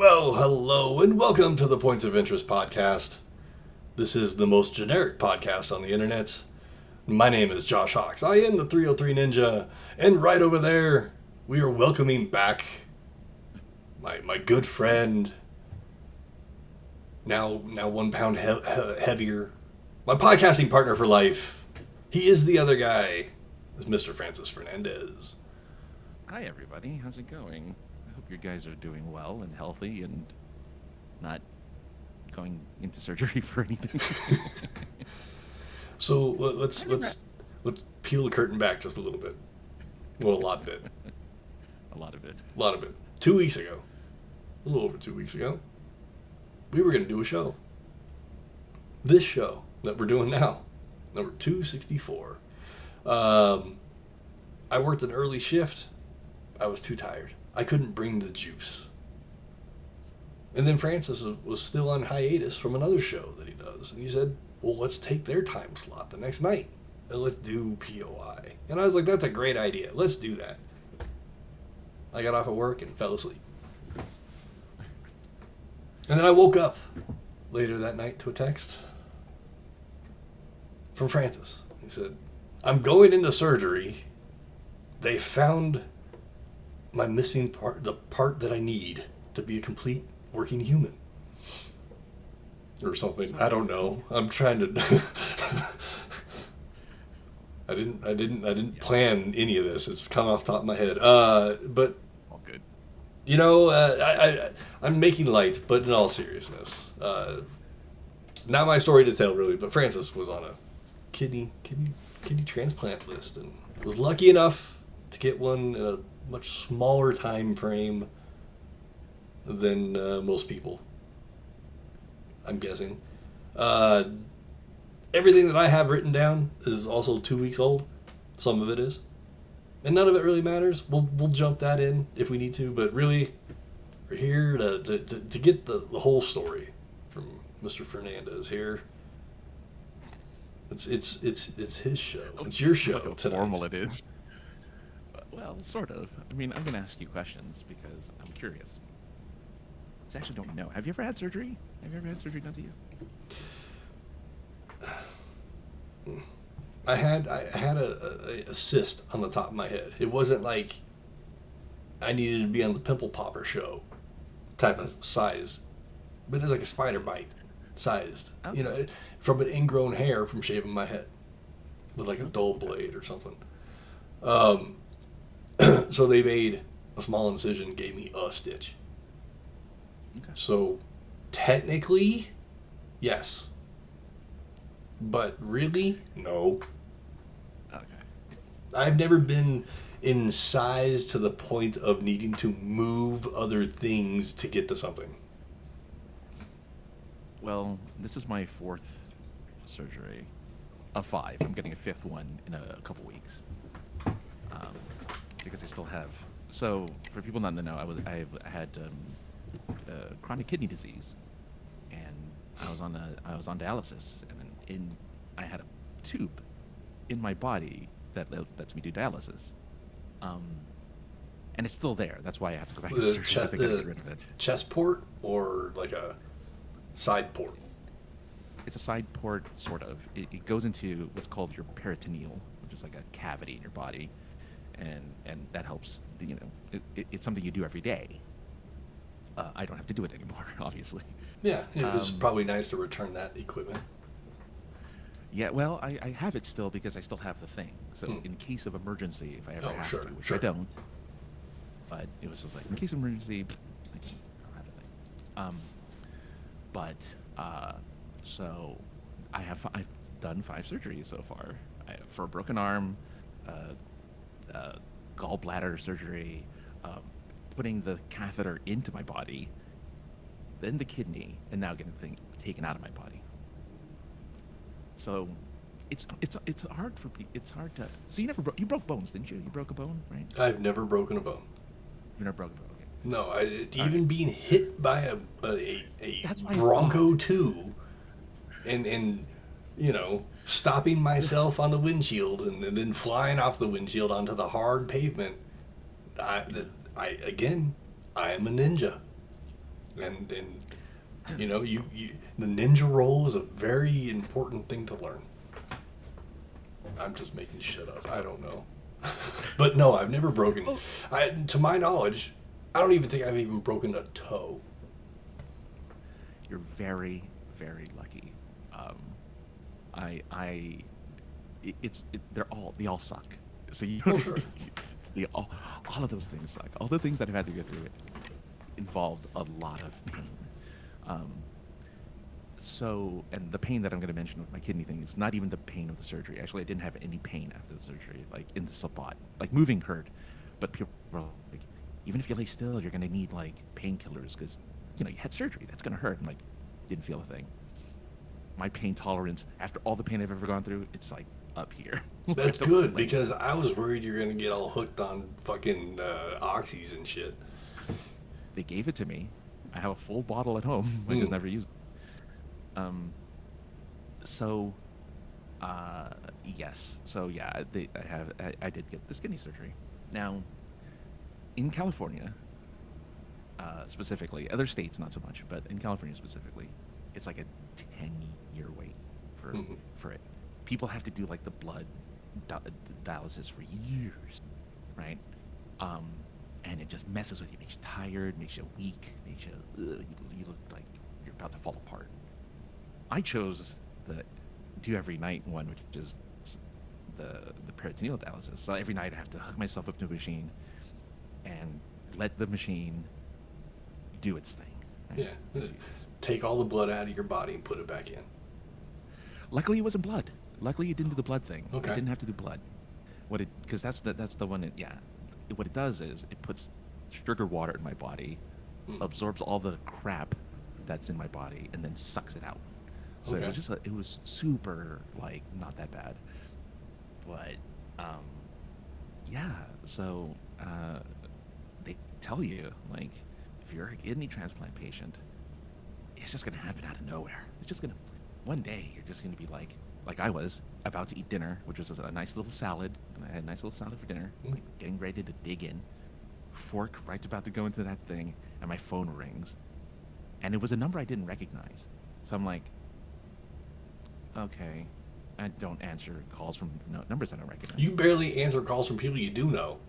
Well, hello, and welcome to the Points of Interest podcast. This is the most generic podcast on the internet. My name is Josh Hawks. I am the 303 Ninja, and right over there, we are welcoming back my good friend, now 1 pound heavier, my podcasting partner for life. He is the other guy. It's Mr. Francis Fernandez. Hi, everybody. How's it going? I hope you guys are doing well and healthy and not going into surgery for anything. So let's peel the curtain back just a little bit. Well, a lot bit. A lot of it. 2 weeks ago, a little over 2 weeks ago, we were going to do a show. This show that we're doing now, number 264. I worked an early shift. I was too tired. I couldn't bring the juice. And then Francis was still on hiatus from another show that he does. And he said, well, let's take their time slot the next night. And let's do POI. And I was like, that's a great idea. Let's do that. I got off of work and fell asleep. And then I woke up later that night to a text from Francis. He said, I'm going into surgery. They found my missing part, the part that I need to be a complete working human. Or something. I don't know. I'm trying to I didn't plan any of this. It's come off the top of my head. But All good. you know, I'm making light, but in all seriousness, not my story to tell really, but Francis was on a kidney transplant list and was lucky enough to get one in a much smaller time frame than most people, I'm guessing. Everything that I have written down is also 2 weeks old. Some of it is. And none of it really matters. We'll jump that in if we need to, but really, we're here to get the whole story from Mr. Fernandez here. It's his show. It's your show How tonight. formal it is. Well, sort of. I mean, I'm going to ask you questions because I'm curious. I actually don't know. Have you ever had surgery? Have you ever had surgery done to you? I had a cyst on the top of my head. It wasn't like I needed to be on the pimple popper show type of size, but it was like a spider bite sized. Oh. You know, from an ingrown hair from shaving my head with like a dull blade or something. So they made a small incision, gave me a stitch. Okay. So technically, yes. But really, no. Okay. I've never been incised to the point of needing to move other things to get to something. Well, this is my fourth surgery of 5. I'm getting a 5th one in a couple weeks. Because I still have. So, for people not to know, I had chronic kidney disease, and I was on dialysis, and I had a tube in my body that lets me do dialysis. And it's still there. That's why I have to go back to surgery. I think I gotta get rid of it. Chest port or like a side port? It's a side port, sort of. It goes into what's called your peritoneal, which is like a cavity in your body, and that helps. You know, it's something you do every day. I don't have to do it anymore, obviously. Yeah, it was probably nice to return that equipment. Yeah, well, I have it still because I still have the thing. So in case of emergency, if I ever have to, which I don't, but it was just like, in case of emergency, I'll have the thing. So I've done 5 surgeries so far. For a broken arm, gallbladder surgery, putting the catheter into my body, then the kidney, and now getting the thing taken out of my body. So it's hard for people. It's hard to. So you broke bones, didn't you? You broke a bone, right? I've never broken a bone. You never broke a bone. Okay. No, even being hit by a That's why Bronco 2 and you know, stopping myself on the windshield and then flying off the windshield onto the hard pavement. I am a ninja. And the ninja roll is a very important thing to learn. I'm just making shit up. I don't know. But no, I've never broken. To my knowledge, I don't even think I've even broken a toe. You're very, very lucky. They all suck. So Sure. all of those things suck. All the things that I've had to go through involved a lot of pain. And the pain that I'm going to mention with my kidney thing is not even the pain of the surgery. Actually, I didn't have any pain after the surgery, like in the spot. Like moving hurt, but people were like, even if you lay still, you're going to need like painkillers because you had surgery. That's going to hurt. I'm like, didn't feel a thing. My pain tolerance after all the pain I've ever gone through, it's like up here. That's good because I was worried you're going to get all hooked on fucking oxys and shit. They gave it to me. I have a full bottle at home. I just never used it. Yes. So yeah, I did get this kidney surgery. Now, in California, specifically, other states not so much, but in California specifically, it's like a 10-year wait for it. People have to do like the blood dialysis for years, right? And it just messes with you, makes you tired, makes you weak, makes you look like you're about to fall apart. I chose the do every night one, which is the peritoneal dialysis. So every night I have to hook myself up to a machine and let the machine do its thing. Right? Yeah. Take all the blood out of your body and put it back in. Luckily, it wasn't blood. Luckily, it didn't do the blood thing. Okay. I didn't have to do blood. Because that's the one. What it does is it puts sugar water in my body, absorbs all the crap that's in my body, and then sucks it out. So okay. it was super like not that bad, but So they tell you like if you're a kidney transplant patient, it's just gonna happen out of nowhere. It's just gonna one day you're just gonna be like I was about to eat dinner, which was a nice little salad, and I had a nice little salad for dinner, like getting ready to dig in. Fork right's about to go into that thing, and my phone rings, and it was a number I didn't recognize. So I'm like, okay, I don't answer calls from numbers I don't recognize. You barely answer calls from people you do know.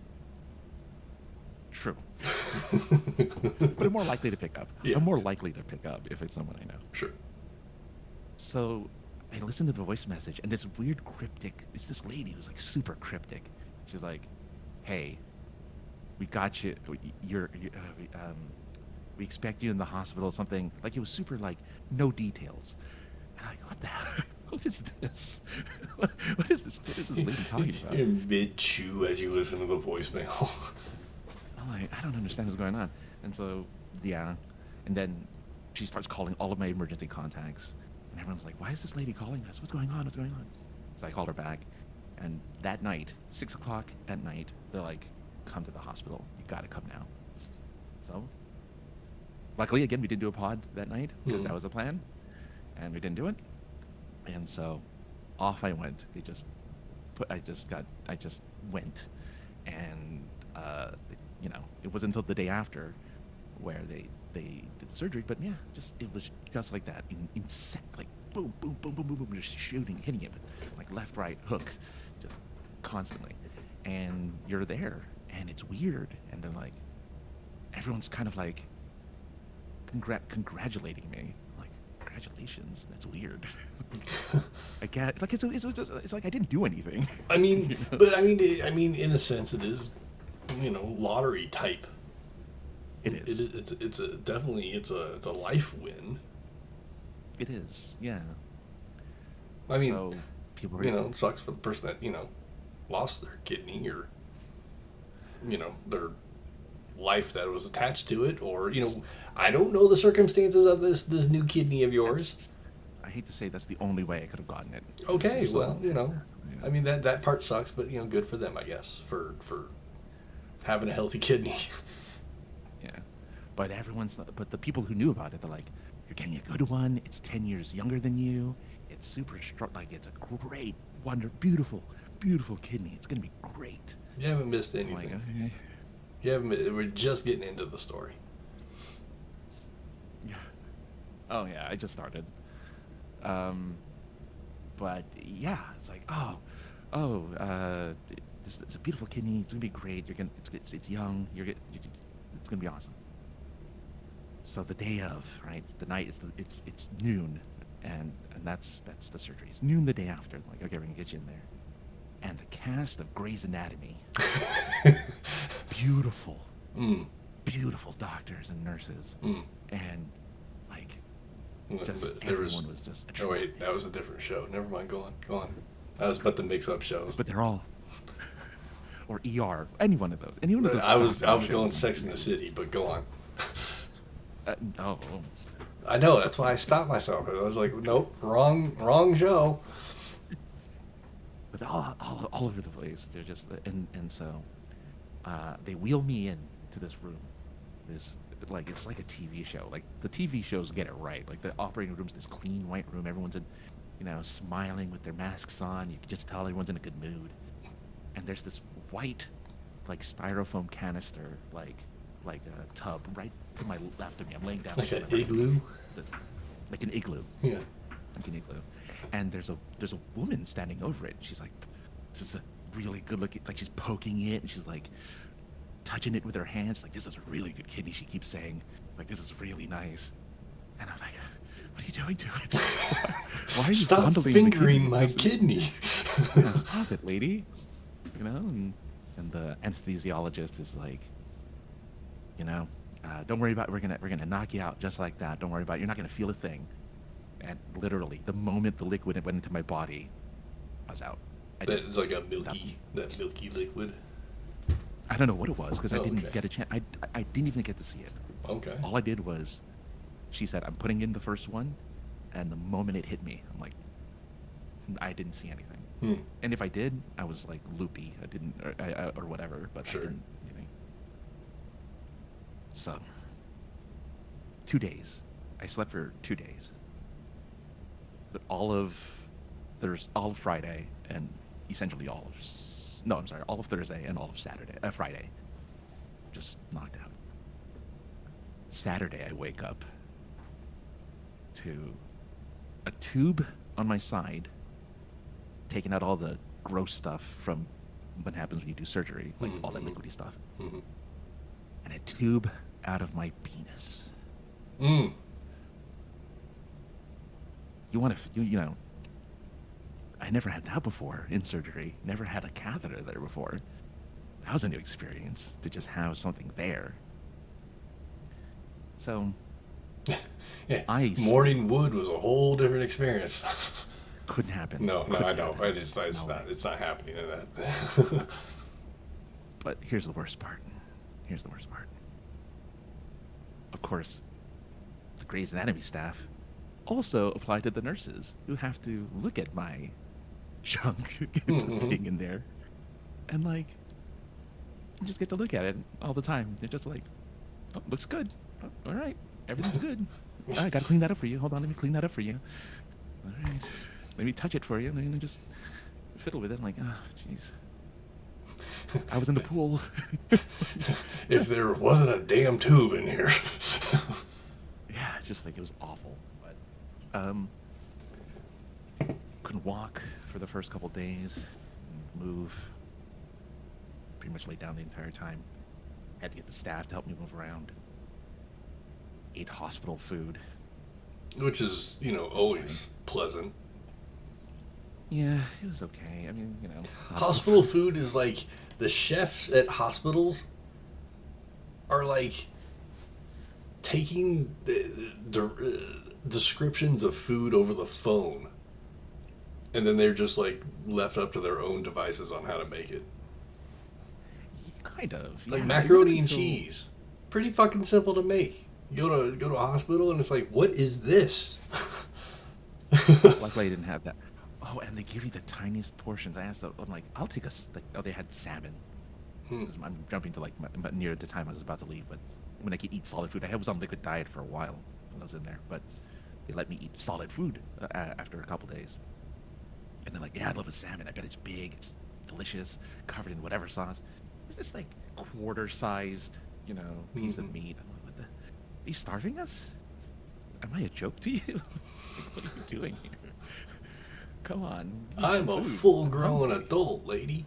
True. But I'm more likely to pick up. Yeah. I'm more likely to pick up if it's someone I know. Sure. So I listened to the voice message, and this weird cryptic, it's this lady who's like super cryptic. She's like, hey, we got you, we expect you in the hospital, something. Like it was super like, no details. And I'm like, what the hell? What is this? What is this? What is this lady talking about? You're mid-chew as you listen to the voicemail. I'm like, I don't understand what's going on. And so, yeah. And then she starts calling all of my emergency contacts. And everyone's like, why is this lady calling us? What's going on? What's going on? So I called her back. And that night, 6 o'clock at night, they're like, come to the hospital. You got to come now. So, luckily, again, we didn't do a pod that night because that was the plan. And we didn't do it. And so off I went. I just went. And, it wasn't until the day after where they did the surgery. But yeah, it was just like that. In like boom, boom, boom, boom, boom, boom, just shooting, hitting it, like left, right, hooks, just constantly. And you're there, and it's weird. And then like, everyone's kind of like congratulating me. Congratulations, that's weird. I get like it's like I didn't do anything. I mean, but I mean, in a sense, it is, lottery type. It is. It's a life win. It is, yeah. I mean, so people, it sucks for the person that lost their kidney or their life that was attached to it, or I don't know the circumstances of this new kidney of yours. I hate to say that's the only way I could have gotten it. Okay, well, I mean that part sucks, but good for them, I guess, for having a healthy kidney. Yeah, but the people who knew about it, they're like, you're getting a good one. It's 10 years younger than you. It's super strong. Like it's a great, beautiful kidney. It's gonna be great. You haven't missed anything. Like, okay. We're just getting into the story. Oh yeah, I just started. Um, but yeah, it's like, this it's a beautiful kidney. It's gonna be great. It's young. It's gonna be awesome. So the day of, right? The night is it's noon, and that's the surgery. It's noon the day after. I'm like, okay, we're gonna get you in there. And the cast of Grey's Anatomy, beautiful, Mm. beautiful doctors and nurses, Mm. and like just But there was. everyone was just Oh wait, that was a different show. Never mind. Go on. Go on. I was about to mix up shows. but they're all or ER, any one of those, any one of those. I doctor was going shows. Sex in the City, but go on. Oh, I know. That's why I stopped myself. I was like, nope, wrong show. but all over the place. They're just and so they wheel me in to this room. This like it's like a TV show. Like the TV shows get it right. Like the operating room's this clean white room. Everyone's in, smiling with their masks on. You can just tell everyone's in a good mood. And there's this white, like styrofoam canister, like a tub right to my left of me. I'm laying down Like to an my left. igloo. Like an igloo. Yeah. Like an igloo. And there's a woman standing over it. She's like, this is a really good looking. Like she's poking it, and she's like touching it with her hands. Like this is a really good kidney. She keeps saying, like this is really nice. And I'm like, what are you doing to it? Why are you Stop fondling the fingering kidney? my This is- kidney. Yeah, stop it, lady. And the anesthesiologist is like, don't worry about. We're gonna knock you out just like that. Don't worry about it. You're not gonna feel a thing. And literally, the moment the liquid went into my body, I was out. It's like a nothing. that milky liquid. I don't know what it was because I Oh, didn't okay. get a chance. I didn't even get to see it. Okay. All I did was, she said, "I'm putting in the first one," and the moment it hit me, I'm like, I didn't see anything. Hmm. And if I did, I was like loopy. I didn't, or whatever. But Sure. I didn't. Anything. So, 2 days. I slept for 2 days. But all of Friday and essentially all of Thursday and all of Friday, just knocked out. Saturday, I wake up to a tube on my side, taking out all the gross stuff from what happens when you do surgery, like all that liquidy stuff, Mm-hmm. and a tube out of my penis. Mm. You want to, I never had that before in surgery. Never had a catheter there before. That was a new experience to just have something there. So, Yeah. I Morning wood was a whole different experience. couldn't happen. No, Couldn't I know. happen. It's No way. it's not happening in that. But here's the worst part. Of course, the Grey's Anatomy staff also apply to the nurses who have to look at my junk being in there. And like, you just get to look at it all the time. They're just like, oh, looks good. Oh, all right, everything's good. I gotta clean that up for you. Hold on, let me clean that up for you. All right, let me touch it for you. And then just fiddle with it. I'm like, oh, jeez. I was in the pool. If there wasn't a damn tube in here. Yeah, just like it was awful. But couldn't walk for the first couple days, move. Pretty much laid down the entire time. Had to get the staff to help me move around. Ate hospital food. Which is, always pleasant. Yeah, it was okay. I mean, Hospital food is like the chefs at hospitals are like taking descriptions of food over the phone, and then they're just like left up to their own devices on how to make it. Kind of. Like yeah, macaroni it and wasn't so- cheese, pretty fucking simple to make. You go to a hospital and it's like, what is this? Luckily, I didn't have that. Oh, and they give you the tiniest portions. I asked them, I'm like, I'll take they had salmon. 'Cause I'm jumping to like near the time I was about to leave, but when I could eat solid food, I was on liquid diet for a while when I was in there, but they let me eat solid food after a couple days. And they're like, yeah, I love a salmon. I bet it's big, it's delicious, covered in whatever sauce. It's this like quarter-sized, piece of meat. I'm like, what the? Are you starving us? am I a joke to you? What are you doing here? Come on. I'm a Food. full-grown adult, lady.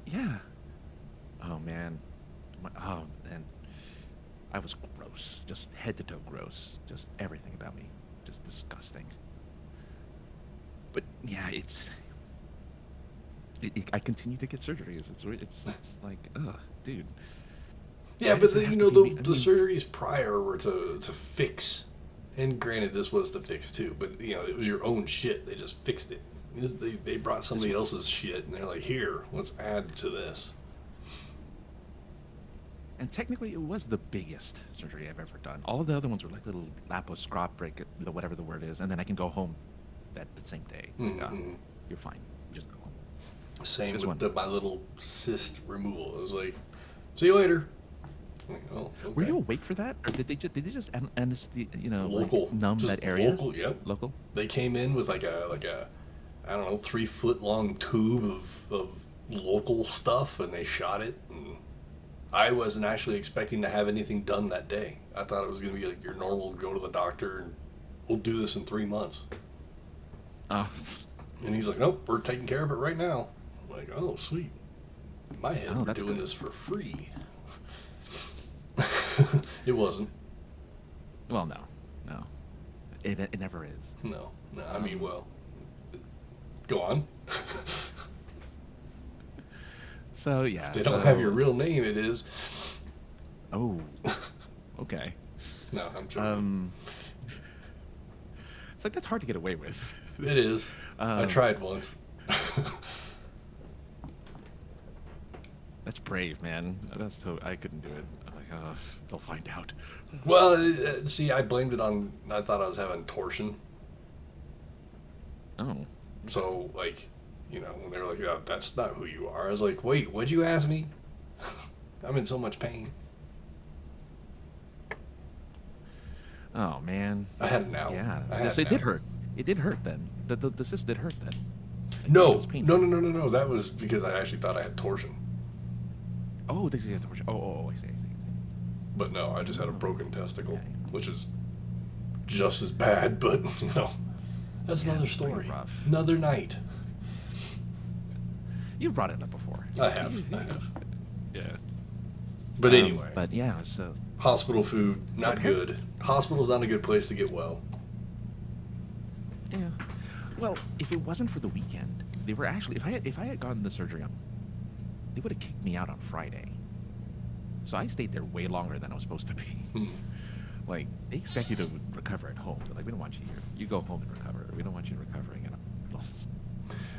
Yeah. Oh man. Oh man. I was gross. Just head to toe gross. Just everything about me. Just disgusting. But yeah, I continue to get surgeries. It's like, ugh, dude. Yeah, Why but does it have you to know, be me? the surgeries prior were to fix. And granted, this was to fix too, but you know, it was your own shit. They just fixed it. They brought somebody else's shit, and they're like, "Here, let's add to this." And technically, it was the biggest surgery I've ever done. All of the other ones were like little laparoscopic, whatever the word is, and then I can go home that the same day. It's like, you're fine. Just go home. Same This with one. my little cyst removal. It was like, "See you later." I'm like, oh, okay. Were you awake for that, or did they just Local, like, numb just that area? local? Yep. Local. They came in with like a I don't know, 3-foot long tube of local stuff, and they shot it. And I wasn't actually expecting to have anything done that day. I thought it was going to be like your normal go to the doctor and we'll do this in 3 months. Oh. And he's like, nope, we're taking care of it right now. I'm like, oh, sweet. In my head, we're that's doing good. this for free. It wasn't. Well, no. It never is. No. I mean, well, go on. So yeah. If they don't have your real name, it is. Oh. Okay. No, I'm joking. It's like that's hard to get away with. It is. I tried once. That's brave, man. I couldn't do it. I'm like, oh, they'll find out. Well, see, I blamed it on. I thought I was having torsion. Oh. So, like, you know, when they were like, oh, that's not who you are, I was like, wait, what'd you ask me? I'm in so much pain. Oh man. I had an out. Yeah. So it did hurt. It did hurt then. The cyst did hurt then. No. It was painful. No. That was because I actually thought I had torsion. Oh, this is the torsion. Oh, I see. But no, I just had a broken testicle, Okay. which is just as bad, but, you know, that's another it's pretty story. rough. Another night. You've brought it up before. I have. Yeah. But anyway. But yeah, so Hospital food, not good. Hospital's not a good place to get well. yeah. Well, if it wasn't for the weekend, they were actually if I had gotten the surgery on, they would have kicked me out on Friday. So I stayed there way longer than I was supposed to be. Like, they expect you to recover at home. They're like, we don't want you here. You go home and recover. We don't want you recovering in hospitals.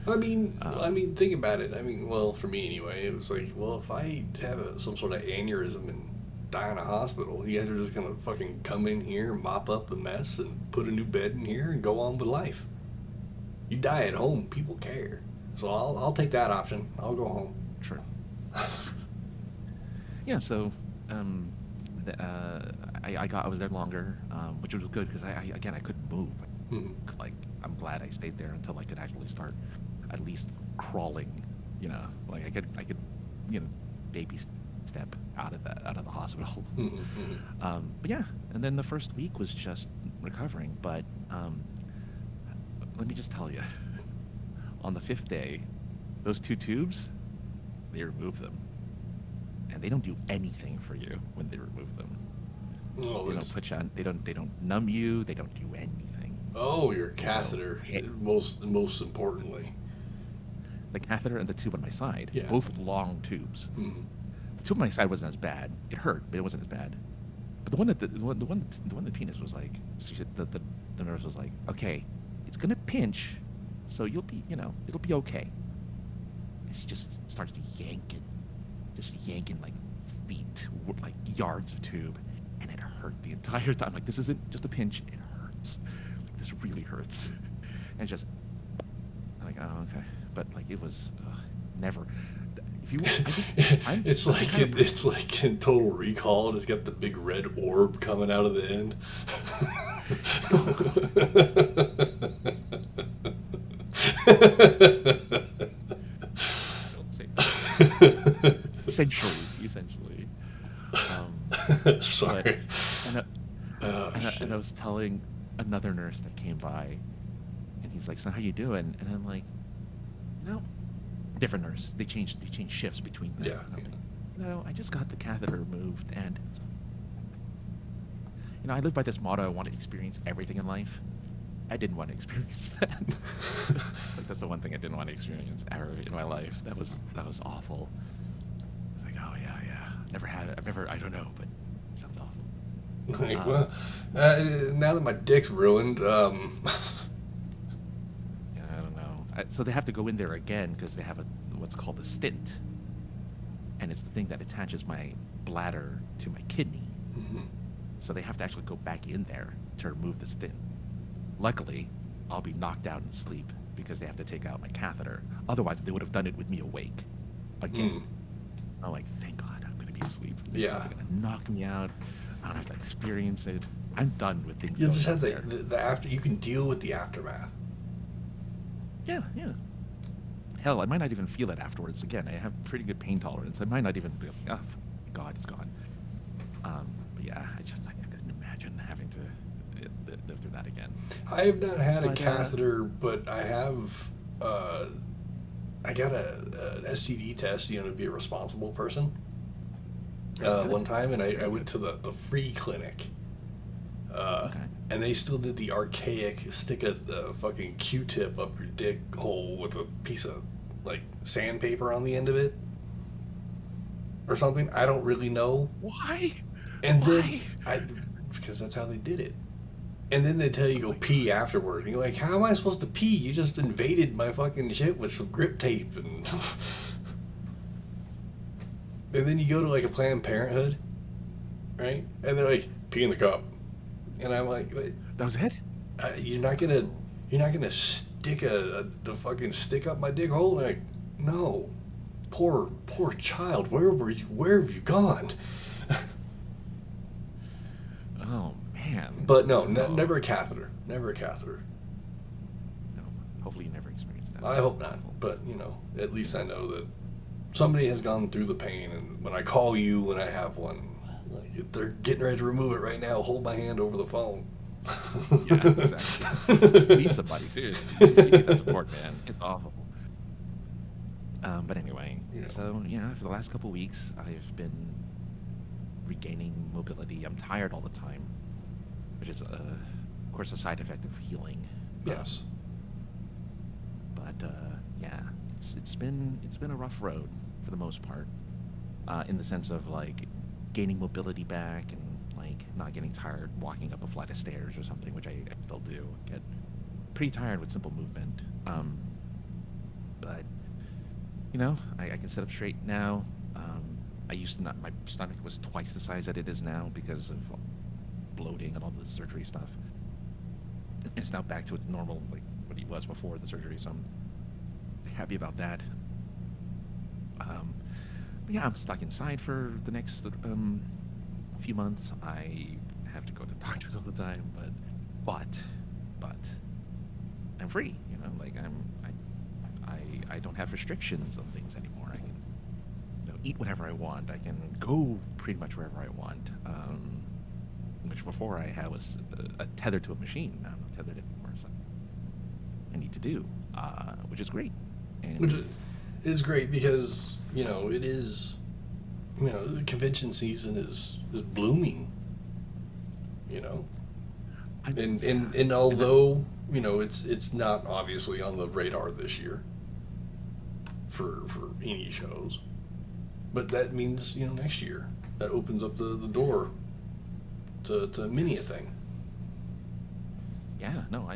I mean, think about it. I mean, well, for me anyway, it was like, well, if I have some sort of aneurysm and die in a hospital, you guys are just gonna fucking come in here, mop up the mess, and put a new bed in here, and go on with life. You die at home, people care. So I'll take that option. I'll go home. True. Yeah. So, I was there longer, which was good because I couldn't move. Mm-hmm. Like, I'm glad I stayed there until I could actually start at least crawling. You know, like I could, baby step out of the hospital. Mm-hmm. But yeah, and then the first week was just recovering. But let me just tell you, on the 5th day, those 2 tubes, they remove them, and they don't do anything for you when they remove them. Oh, They don't put you on. They don't numb you. They don't do anything. Oh, your catheter. Most importantly. The catheter and the tube on my side, Yeah. both long tubes. Mm-hmm. The tube on my side wasn't as bad. It hurt, but it wasn't as bad. But the one the penis was like, the nurse was like, okay, it's gonna pinch, so you'll be, it'll be okay. And she just starts yanking like feet, like yards of tube, and it hurt the entire time. Like, this isn't just a pinch; it hurts. Like, this really hurts. And just like, oh, okay. But like, it was never. If you, It's like in Total Recall. It's got the big red orb coming out of the end. Don't say that. Essentially. Sorry. But, Oh, And I shit. was telling another nurse that came by, and he's like, "So how you doing?" And I'm like, "You know, different nurse. They changed shifts between them." Yeah. And I'm like, "No, I just got the catheter removed, and I live by this motto: I want to experience everything in life. I didn't want to experience that. Like that's the one thing I didn't want to experience ever in my life. That was awful. It's like, oh yeah, yeah. Never had it. I've never. I don't know, but it sounds awful. Like, well, now that my dick's ruined, Yeah, I don't know. So they have to go in there again because they have what's called a stint, and it's the thing that attaches my bladder to my kidney. mhm. So they have to actually go back in there to remove the stint. Luckily, I'll be knocked out and sleep because they have to take out my catheter. Otherwise, they would have done it with me awake again. I'm like, thank God, I'm gonna be asleep. Yeah. They're gonna knock me out. I don't have to experience it. I'm done with things You'll going just have on there. the after. You can deal with the aftermath. Yeah, yeah. Hell, I might not even feel it afterwards. Again, I have pretty good pain tolerance. I might not even be like, oh, God, it's gone. But yeah, I couldn't imagine having to live through that again. I have not had a But catheter, but I have. I got an STD test, to be a responsible person. Good. One time, and I went to the free clinic. Okay. And they still did the archaic stick a fucking Q-tip up your dick hole with a piece of like sandpaper on the end of it or something. I don't really know. Why? And Why? then because that's how they did it. And then they tell you Oh go my pee afterward. And you're like, how am I supposed to pee? You just invaded my fucking shit with some grip tape and and then you go to like a Planned Parenthood, right? And they're like, pee in the cup. And I'm like, wait, That was it? you're not gonna stick the fucking stick up my dick hole? Like, no, poor child. Where were you? Where have you gone? Oh man. But no, Oh. never a catheter. Never a catheter. No. Hopefully you never experience that. I hope not. But at least I know that somebody has gone through the pain. And when I call you when I have one, like if they're getting ready to remove it right now, hold my hand over the phone. Yeah, exactly. You need somebody, seriously. You need that support, man. It's awful. But anyway, Yeah. so for the last couple weeks, I've been regaining mobility. I'm tired all the time, which is, of course, a side effect of healing. Yes. But yeah, it's been a rough road for the most part, in the sense of like gaining mobility back and like not getting tired walking up a flight of stairs or something, which I still do. Get pretty tired with simple movement. But I can sit up straight now. I used to not. My stomach was twice the size that it is now because of bloating and all the surgery stuff. It's now back to its normal, like what it was before the surgery. So I'm happy about that. But yeah, I'm stuck inside for the next few months. I have to go to doctors all the time, but I'm free. Like I don't have restrictions on things anymore. I can eat whatever I want. I can go pretty much wherever I want. Which before I had was tethered to a machine. Now I'm not tethered anymore, so I need to do, which is great. And Which is great because it is the convention season is blooming. And although it's not obviously on the radar this year for any shows, but that means next year that opens up the door to many a thing. yeah, no,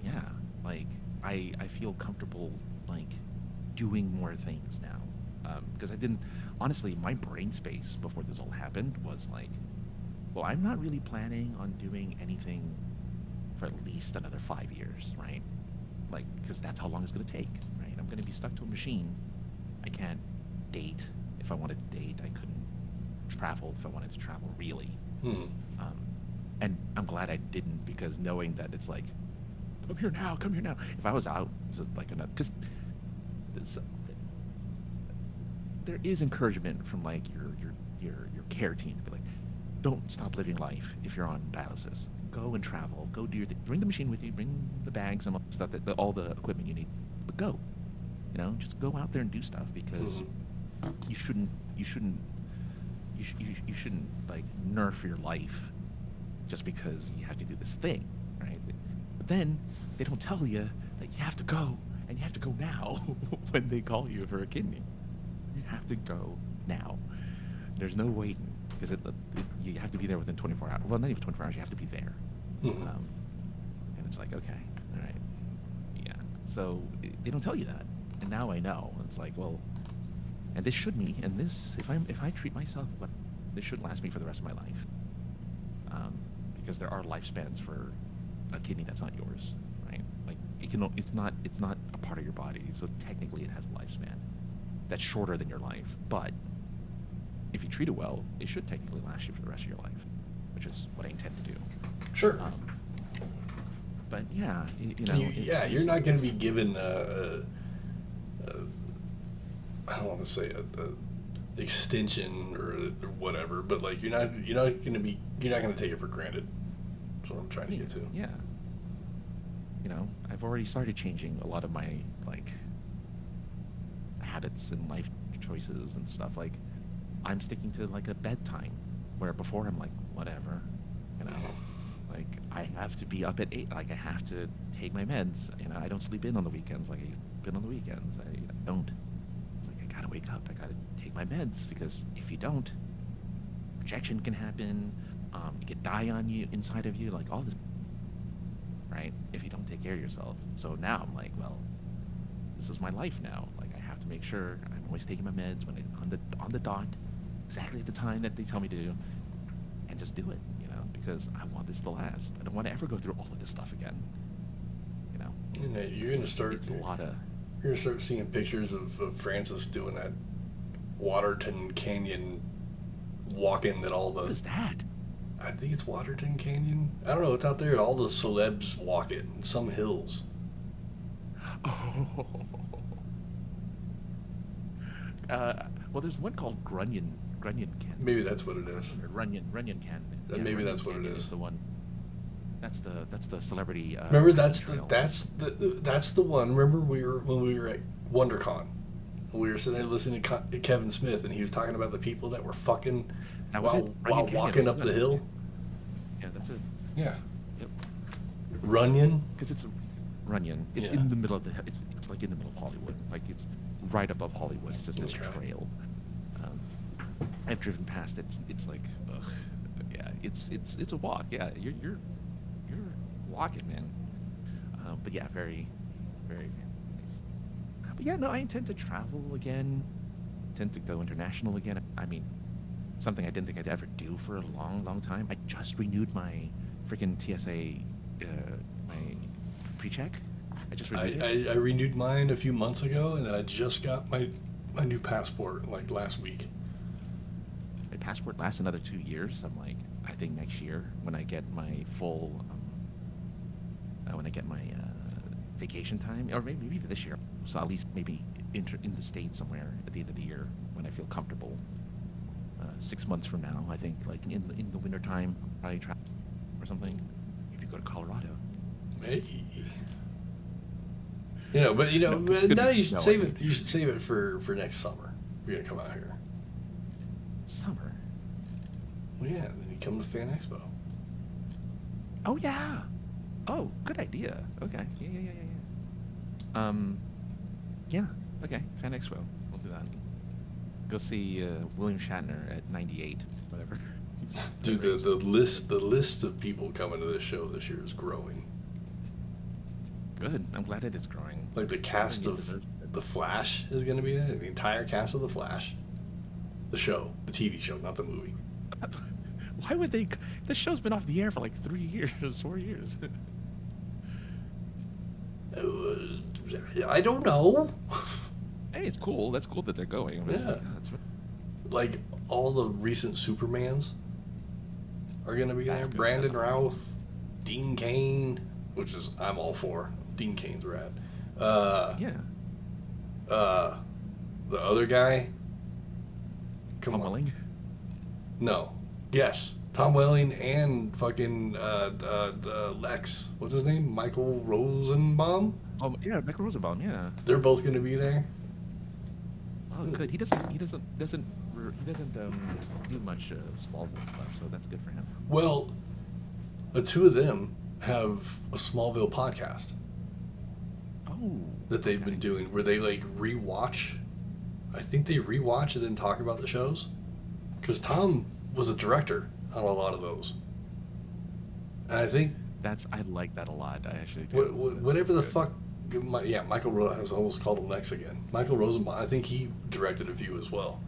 yeah, like I feel comfortable like doing more things now, because I didn't honestly. My brain space before this all happened was like, well, I'm not really planning on doing anything for at least another 5 years, right? Like, because that's how long it's going to take, right? I'm going to be stuck to a machine. I can't date. If I wanted to date, I couldn't travel if I wanted to travel, really. And I'm glad I didn't, because knowing that it's like, come here now, come here now. If I was out, like, because there is encouragement from like your care team to be like, don't stop living life if you're on dialysis. Go and travel. Go do your thing. Bring the machine with you. Bring the bags and all the stuff all the equipment you need. But go. Just go out there and do stuff because you shouldn't like nerf your life just because you have to do this thing, right? But then they don't tell you that you have to go and you have to go now when they call you for a kidney. You have to go now. There's no waiting because you have to be there within 24 hours. Well, not even 24 hours. You have to be there. And it's like, okay, all right, yeah. So they don't tell you that, and now I know. It's like, well, and this should me, and this if I treat myself, but this should last me for the rest of my life, because there are lifespans for a kidney that's not yours, right? Like it's not a part of your body, so technically it has a lifespan that's shorter than your life, but if you treat it well, it should technically last you for the rest of your life, which is what I intend to do. Sure. But yeah, you're not going to be given I don't want to say a extension or whatever, but like you're not going to take it for granted. That's what I'm trying to get to. Yeah. I've already started changing a lot of my like habits and life choices and stuff. Like I'm sticking to like a bedtime where before I'm like whatever, like I have to be up at 8. Like I have to take my meds. I don't sleep in on the weekends. Like I sleep in on the weekends. I don't. It's like I gotta wake up. I gotta take my meds because if you don't, rejection can happen. You get dye on you inside of you. Like all this, right? If you don't take care of yourself. So now I'm like, well, this is my life now. Like I have to make sure I'm always taking my meds on the dot, exactly at the time that they tell me to do, and just do it. Because I want this to last. I don't want to ever go through all of this stuff again. You're gonna start. It's a lot of. You're gonna start seeing pictures of Francis doing that Waterton Canyon walking that all the. What is that? I think it's Waterton Canyon. I don't know. It's out there, and all the celebs walk it in some hills. Oh. Well, there's one called Grunion Canyon. Maybe that's what it is. Or Runyon Canyon. Maybe that's what it is. Is the one. That's the celebrity. Remember, that's the one. Remember, when we were at WonderCon, we were sitting there listening to Kevin Smith, and he was talking about the people that were fucking while walking up the hill. Yeah, that's it. Yeah. Yep. Runyon. Because it's a Runyon. It's in the middle of it's like in the middle of Hollywood. Like it's right above Hollywood. It's just this trail. I've driven past it. It's like, ugh, yeah. It's a walk. Yeah, you're walking, man. But yeah, very, very nice. But yeah, no, I intend to travel again. Intend to go international again. I mean, something I didn't think I'd ever do for a long, long time. I just renewed my freaking TSA, my pre-check. I just renewed it. I renewed mine a few months ago, and then I just got my new passport like last week. My passport lasts another 2 years. I'm like, I think next year when I get my full, vacation time, or maybe even this year. So at least maybe in the States somewhere at the end of the year when I feel comfortable. 6 months from now, I think, like in the winter time, probably travel or something. Maybe go to Colorado. Maybe. But now you should save it. You should save it for next summer. We're gonna come out here. Summer. Well, yeah. Then you come to Fan Expo. Oh yeah. Oh, good idea. Okay. Yeah. Yeah. Okay. Fan Expo. We'll do that. Go see William Shatner at 98. Whatever. Dude, the list of people coming to this show this year is growing. Good. I'm glad it is growing. Like the cast of The Flash is going to be there. The entire cast of The Flash. The show, the TV show, not the movie. Why would they? This show's been off the air for like 3 years, 4 years. I don't know. Hey, it's cool. That's cool that they're going. Yeah. Like all the recent Supermans are going to be there. Good. Brandon Routh, Dean Cain, which is I'm all for. Dean Cain's rad. Yeah. The other guy, Come Tom on. Welling? No. Yes. Tom Welling and fucking Lex. What's his name? Michael Rosenbaum? Oh yeah, Michael Rosenbaum. Yeah. They're both going to be there. Oh, good. He doesn't do much Smallville stuff, so that's good for him. Well, the two of them have a Smallville podcast Oh. that they've been doing where they like rewatch. I think they rewatch and then talk about the shows. Because Tom was a director on a lot of those. And I think I like that a lot. I actually do. whatever the fuck. Michael Rose. I almost called him Lex again. Michael Rosenbaum. I think he directed a few as well.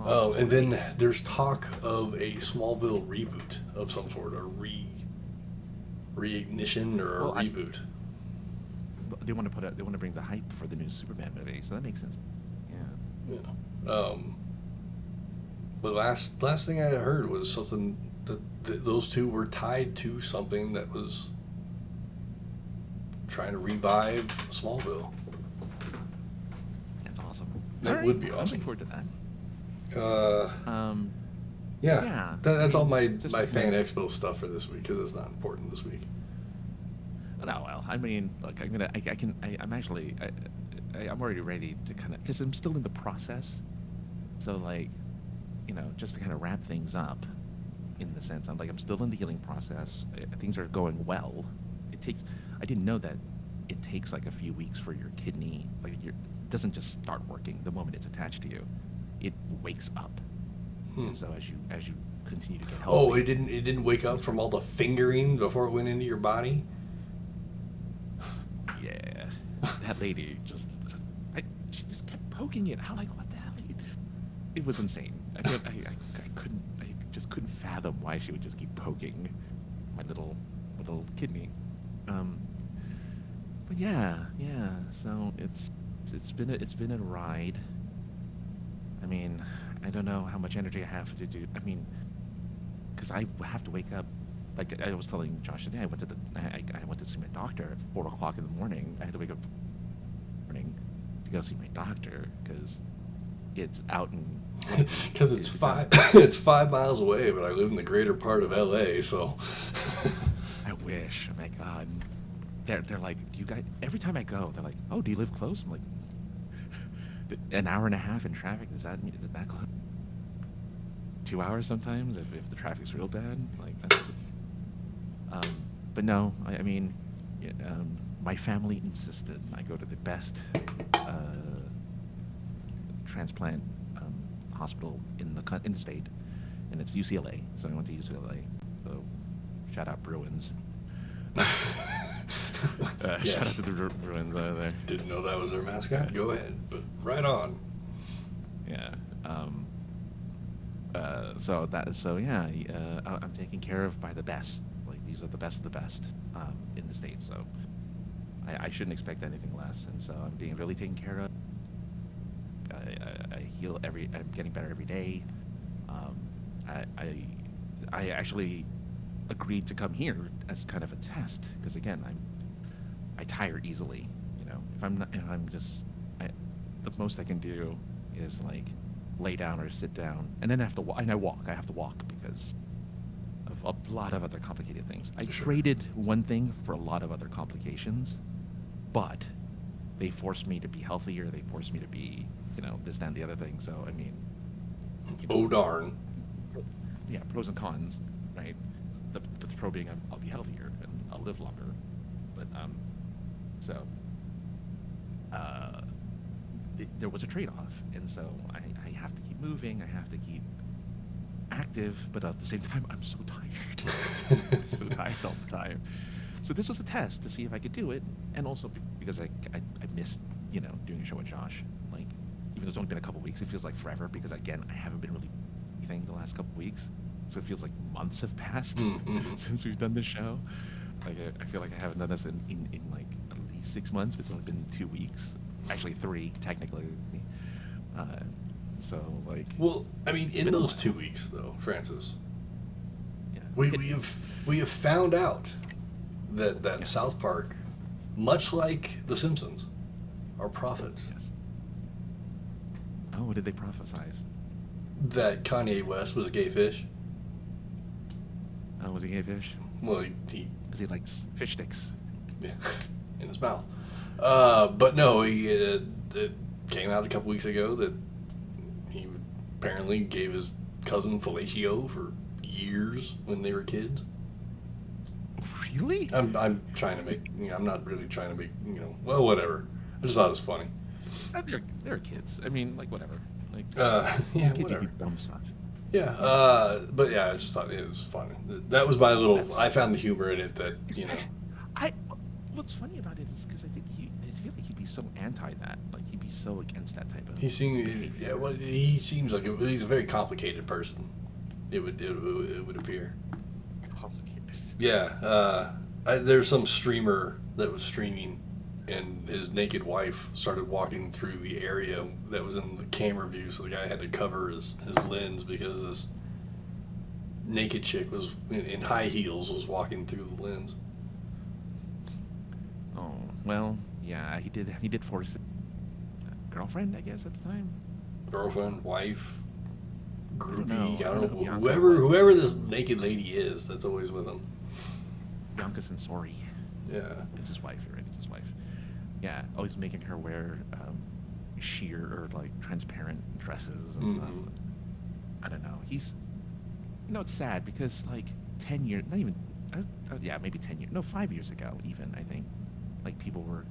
Oh, And then there's talk of a Smallville reboot of some sort, or reignition or a reboot. They want to bring the hype for the new Superman movie, so that makes sense. Yeah. Yeah. The last thing I heard was something that those two were tied to something that was trying to revive Smallville. That's awesome. That would be I'm awesome. looking forward to that. Yeah. That's all my just Fan Expo stuff for this week because it's not important this week. No, well, I mean, look, I'm already ready to kind of, because I'm still in the process. So, like, just to kind of wrap things up, in the sense, I'm still in the healing process. Things are going well. I didn't know that it takes like a few weeks for your kidney, it doesn't just start working the moment it's attached to you. It wakes up. So as you continue to get healthy. Oh, it didn't wake up from all the fingering before it went into your body? Yeah, that lady she just kept poking it. How, like, what the hell? It was insane. I just couldn't fathom why she would just keep poking my little kidney. But yeah. So it's been a ride. I mean, I don't know how much energy I have to do. I mean, because I have to wake up. Like I was telling Josh today, I went to see my doctor at 4:00 in the morning. I had to wake up in the morning to go see my doctor because it's out in. Because it's 5 miles away, but I live in the greater part of LA, so. I wish. Oh my God. They're like, you guys. Every time I go, they're like, oh, do you live close? I'm like, an hour and a half in traffic. Does that close? 2 hours sometimes if the traffic's real bad. Like that's. But no, I mean, my family insisted I go to the best transplant hospital in the state, and it's UCLA. So I went to UCLA. So shout out Bruins. Yes. Shout out to the Bruins over there. Didn't know that was their mascot. Go ahead, but right on. Yeah. I'm taken care of by the best. Like these are the best of the best in the state. So I shouldn't expect anything less. And so I'm being really taken care of. I heal I'm getting better every day. I actually agreed to come here as kind of a test because again I tire easily. The most I can do is like lay down or sit down, and then I have to walk. I have to walk because of a lot of other complicated things. I traded one thing for a lot of other complications, but they forced me to be healthier. They forced me to be, this, that, and the other thing. So, I mean... Oh, darn. Yeah, pros and cons, right? The pro being I'll be healthier and I'll live longer. But, there was a trade-off. And so I have to keep moving. I have to keep active. But at the same time, I'm so tired. I'm so tired all the time. So this was a test to see if I could do it, and also because I missed, doing a show with Josh. Like, even though it's only been a couple weeks, it feels like forever because, again, I haven't been really anything the last couple weeks. So it feels like months have passed since we've done this show. Like, I feel like I haven't done this in like at least 6 months, but it's only been 2 weeks. Actually, 3, technically. So, like... Well, I mean, in those 2 weeks, though, Francis, we have found out that South Park, much like The Simpsons, are prophets. Yes. Oh, what did they prophesize? That Kanye West was a gay fish. Oh, was he gay fish? Well, he Because he likes fish sticks. yeah, in his mouth. But no, he it came out a couple weeks ago that he apparently gave his cousin fellatio for years when they were kids. Really? I'm trying to make, I'm not really trying to make, well, whatever. I just thought it was funny. They're kids. I mean, like, whatever. Like, Yeah, kids whatever. do dumb stuff. Yeah, but yeah, I just thought it was funny. That was my little, I found the humor in it that, What's funny about it is because I feel like he'd be so anti that. Like, he'd be so against that type of... he seems like he's a very complicated person. It would appear. Complicated. Yeah, there's some streamer that was streaming, and his naked wife started walking through the area that was in the camera view, so the guy had to cover his lens because this naked chick was in high heels was walking through the lens. Oh, well, yeah, he did force girlfriend, I guess, at the time. Girlfriend, wife, groupie, I I don't don't know, know. whoever this naked lady is that's always with him. Bianca Sensori. Yeah. It's his wife, you're right, it's his wife. Yeah, always making her wear sheer or like transparent dresses and stuff. I don't know. He's, it's sad because like 10 years, not even, yeah, maybe 10 years, no, 5 years ago even, I think, like people were,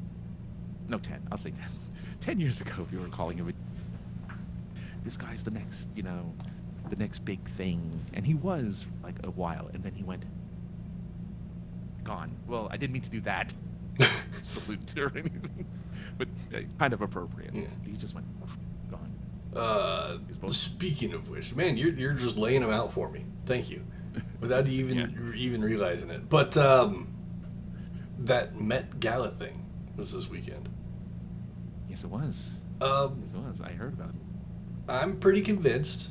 no, 10, I'll say 10. 10 years ago, we were calling him, this guy's the next, the next big thing. And he was like a while, and then he went, gone. Well, I didn't mean to do that. Salute or anything, but kind of appropriate. Yeah. He just went gone. Speaking of which, man, you're just laying them out for me. Thank you, without even realizing it. But that Met Gala thing was this weekend. Yes, it was. Yes, it was. I heard about it. I'm pretty convinced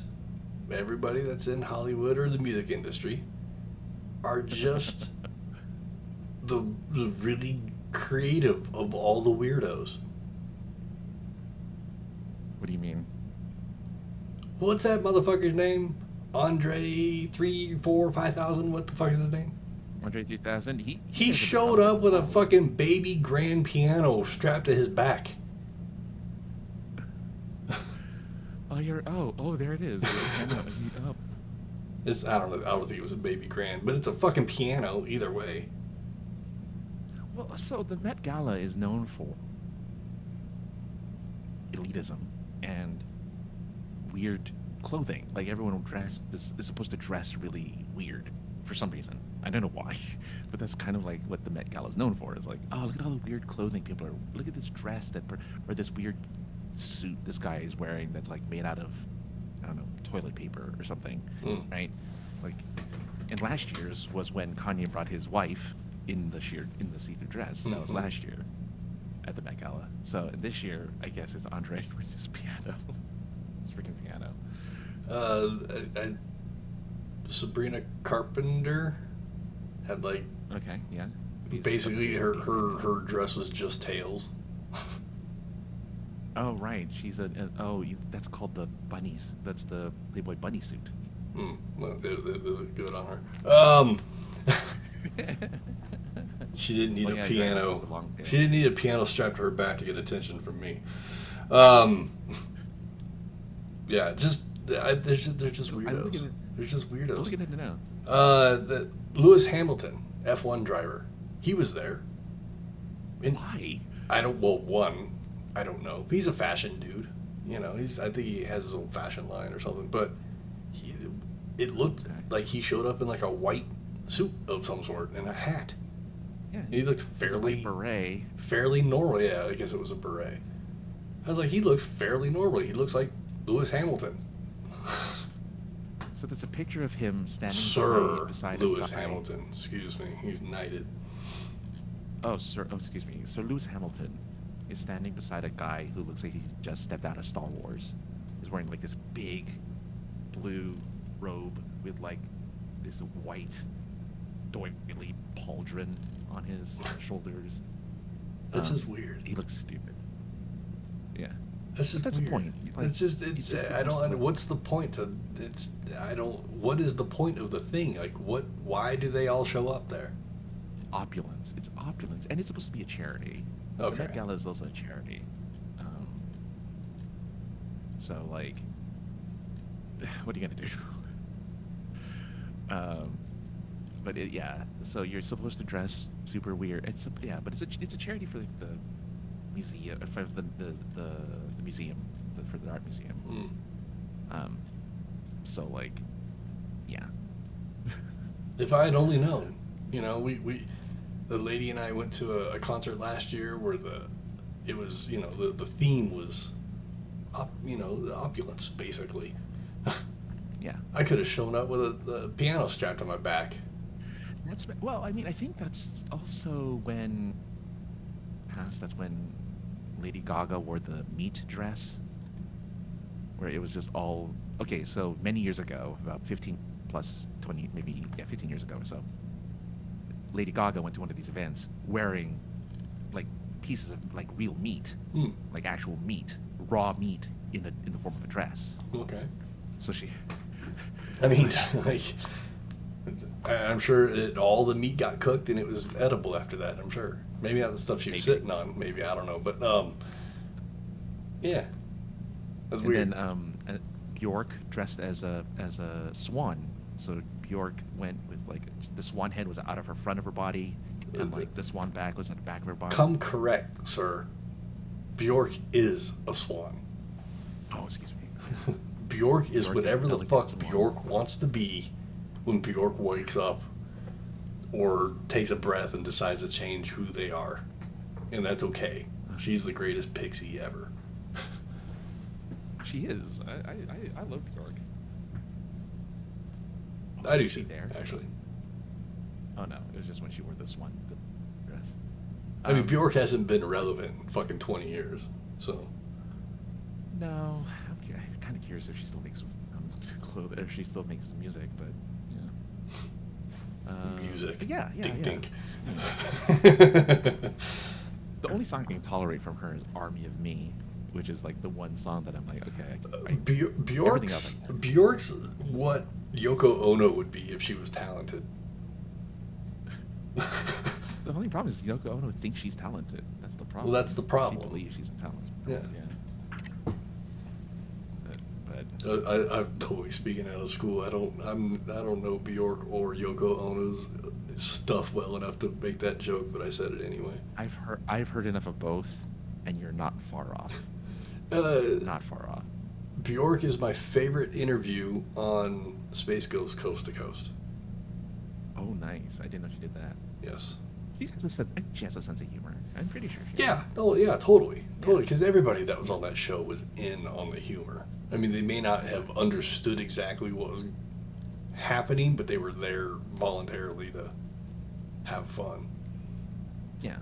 everybody that's in Hollywood or the music industry are just the really creative of all the weirdos. What do you mean? What's that motherfucker's name? Andre 3, 4, 5,000? What the fuck is his name? Andre 3000. He showed up with a fucking baby grand piano strapped to his back. Oh, there it is. It's, I don't know. I don't think it was a baby grand, but it's a fucking piano either way. Well, so the Met Gala is known for elitism and weird clothing. Like everyone is supposed to dress really weird for some reason. I don't know why, but that's kind of like what the Met Gala is known for. Is like, oh, look at all the weird clothing people are. Look at this dress or this weird suit this guy is wearing that's like made out of, I don't know, toilet paper or something, right? Like, and last year's was when Kanye brought his wife in the see-through dress. That was last year at the Met Gala. So this year, I guess it's Andre with his piano, his freaking piano. Sabrina Carpenter had like, okay, yeah. Basically her dress was just tails. Oh right, she's that's called the bunnies. That's the Playboy bunny suit. Well, they look good on her. She didn't need a piano. She didn't need a piano strapped to her back to get attention from me. Yeah, they're just weirdos. They're just weirdos. What are we getting to know? The Lewis Hamilton, F1 driver, he was there. Why? I don't know. He's a fashion dude. I think he has his own fashion line or something. But it looked like he showed up in like a white suit of some sort and a hat. Yeah, he looked fairly normal. Yeah, I guess it was a beret. I was like, he looks fairly normal. He looks like Lewis Hamilton. So there's a picture of him standing beside Lewis Hamilton. Excuse me, he's knighted. Oh, sir. Oh, excuse me. So Lewis Hamilton is standing beside a guy who looks like he's just stepped out of Star Wars. He's wearing like this big blue robe with like this white doily pauldron on his shoulders. This is weird. He looks stupid. Yeah. That's just That's weird. the point. Like, It's just, he's just I don't, like, what's the point to, what is the point of the thing? Like, why do they all show up there? opulence. It's opulence, and it's supposed to be a charity. Okay. The Met Gala is also a charity. So like, what are you gonna do? But yeah, so you're supposed to dress super weird. But it's a charity for like, the museum, for the museum, for the art museum. Mm. So like, yeah. If I had only known, the lady and I went to a concert last year where it was, the theme was, the opulence, basically. Yeah. I could have shown up with a piano strapped on my back. Well, I mean, I think that's also that's when Lady Gaga wore the meat dress, where it was just all, okay, so many years ago, about 15 plus 20, maybe, yeah, 15 years ago or so, Lady Gaga went to one of these events wearing, like, pieces of, like, real meat, like actual meat, raw meat in the form of a dress. Okay. So she... I mean, like, I'm sure all the meat got cooked and it was edible after that, I'm sure. Maybe not the stuff she was sitting on, maybe, I don't know. But, yeah. That's weird. And then Bjork dressed as a swan. So Bjork went with, like, the swan head was out of her front of her body, and, like, the swan back was at the back of her body. Come correct, sir. Bjork is a swan. Oh, excuse me. Bjork is whatever the fuck swan. Bjork wants to be when Bjork wakes up or takes a breath and decides to change who they are. And that's okay. She's the greatest pixie ever. She is. I love Bjork. I do too, actually. Oh no, it was just when she wore the swan dress. I mean, Bjork hasn't been relevant in fucking 20 years, so. No, I'm kind of curious if she still makes clothes, if she still makes music, but yeah. Music. Yeah. Dink, dink. The only song I can tolerate from her is "Army of Me," which is like the one song that I'm like, okay. Bjork's what Yoko Ono would be if she was talented. The only problem is Yoko Ono thinks she's talented. That's the problem. Well, that's the problem. She believes she's talented. Yeah. But I'm totally speaking out of school. I don't know Bjork or Yoko Ono's stuff well enough to make that joke, but I said it anyway. I've heard enough of both, and you're not far off. Not far off. Bjork is my favorite interview on Space Ghost Coast to Coast. Oh, nice! I didn't know she did that. Yes. She has a sense of humor. I'm pretty sure. Yeah. Oh, yeah. Totally. Because everybody that was on that show was in on the humor. I mean, they may not have understood exactly what was happening, but they were there voluntarily to have fun. Yeah.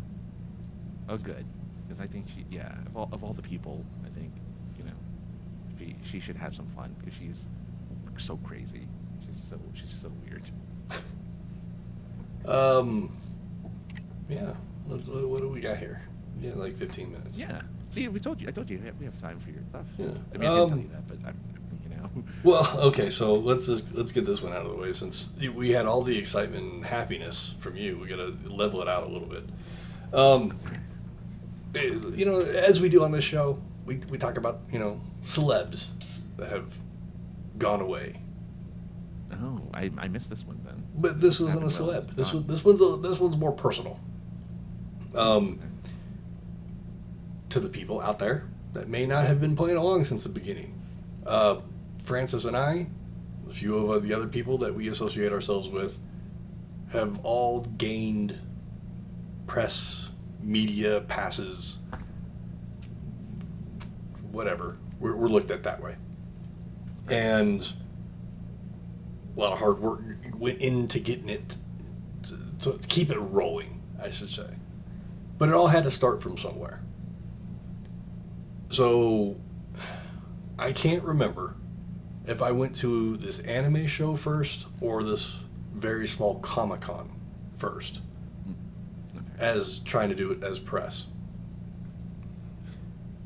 Oh, good. Because I think of all the people, I think, she should have some fun because she's so crazy. She's so weird. Yeah. What do we got here? Yeah, like 15 minutes. Yeah. See, I told you we have time for your stuff. Yeah. I mean, I didn't tell you that, but Well, okay, so let's get this one out of the way since we had all the excitement and happiness from you. We got to level it out a little bit. As we do on this show, we talk about, celebs that have gone away. Oh, I missed this one then. But this wasn't a celeb. This one's more personal. To the people out there that may not have been playing along since the beginning. Francis and I, a few of the other people that we associate ourselves with, have all gained press, media passes, whatever. We're looked at that way. And a lot of hard work went into getting it to keep it rolling, I should say. But it all had to start from somewhere. So I can't remember if I went to this anime show first or this very small Comic-Con first, as trying to do it as press.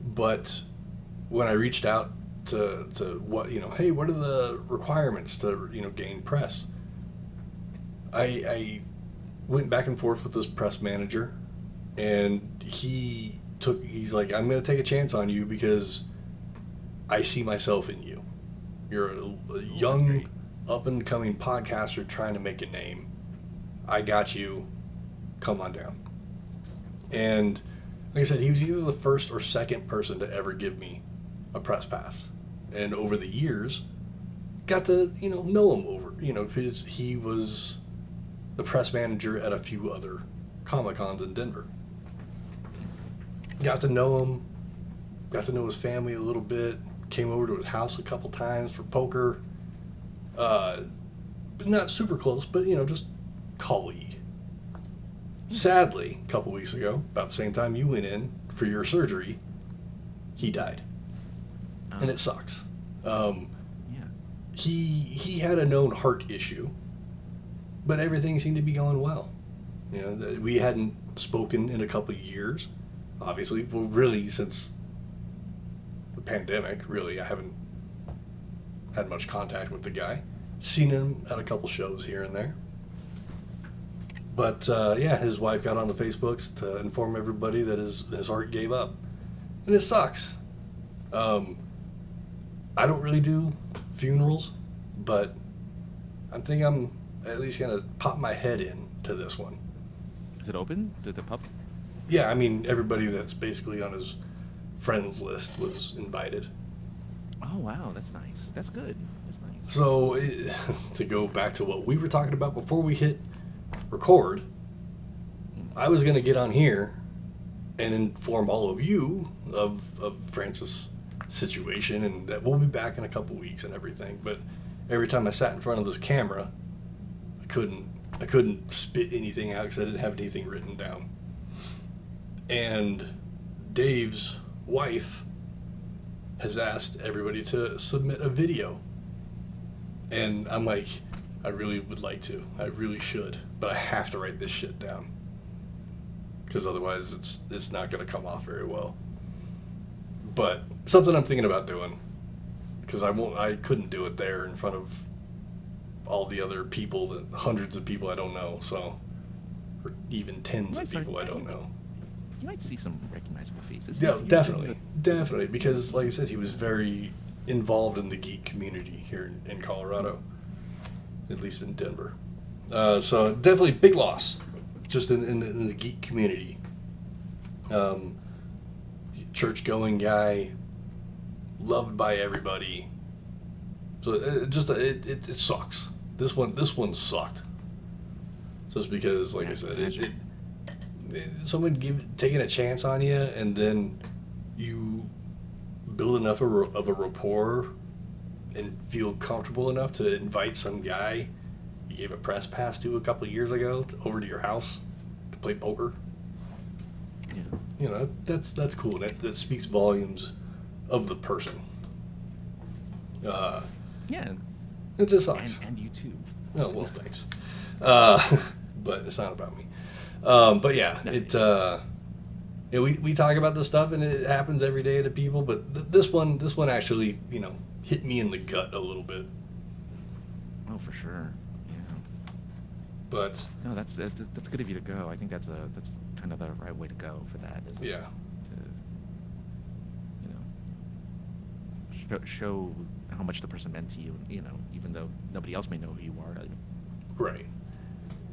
But when I reached out to what, hey, what are the requirements to, gain press? I went back and forth with this press manager, and he's like, I'm going to take a chance on you because I see myself in you. You're a young, up-and-coming podcaster trying to make a name. I got you. Come on down. And like I said, he was either the first or second person to ever give me a press pass. And over the years, got to, know him over, because he was the press manager at a few other Comic-Cons in Denver. Got to know him, got to know his family a little bit, came over to his house a couple times for poker. But not super close, but, just colleague. Sadly, a couple weeks ago, about the same time you went in for your surgery, he died. And it sucks. He had a known heart issue, but everything seemed to be going well. We hadn't spoken in a couple of years, obviously. Well, really, since the pandemic, really, I haven't had much contact with the guy. Seen him at a couple shows here and there. But, his wife got on the Facebooks to inform everybody that his heart gave up. And it sucks. I don't really do funerals, but I think I'm at least going to pop my head in to this one. Is it open? Did the pub? Yeah, I mean, everybody that's basically on his friends list was invited. Oh, wow, that's nice. That's good. That's nice. So, to go back to what we were talking about before we hit record, I was going to get on here and inform all of you of Francis' situation, and that we'll be back in a couple weeks and everything. But every time I sat in front of this camera, I couldn't spit anything out because I didn't have anything written down. And Dave's wife has asked everybody to submit a video, and I'm like, I really would like to. I really should, but I have to write this shit down because otherwise it's not going to come off very well. But something I'm thinking about doing, because I couldn't do it there in front of all the other people, hundreds of people I don't know, or even tens of people I don't know. You might see some recognizable faces. Yeah, definitely, because like I said, he was very involved in the geek community here in Colorado, at least in Denver. So definitely big loss, just in the geek community. Church-going guy, loved by everybody. So it sucks. This one sucked. Just because, like I said, someone taking a chance on you, and then you build enough of a rapport and feel comfortable enough to invite some guy you gave a press pass to a couple of years ago over to your house to play poker. Yeah. That's cool. That speaks volumes of the person. Yeah. It just sucks. And you too. Oh, well, thanks. But it's not about me. But yeah, no. We talk about this stuff, and it happens every day to people, but this one actually, hit me in the gut a little bit. Oh, for sure. Yeah. But no, that's good of you to go. I think that's kind of the right way to go for that. Yeah. To show how much the person meant to you, even though nobody else may know who you are. Right.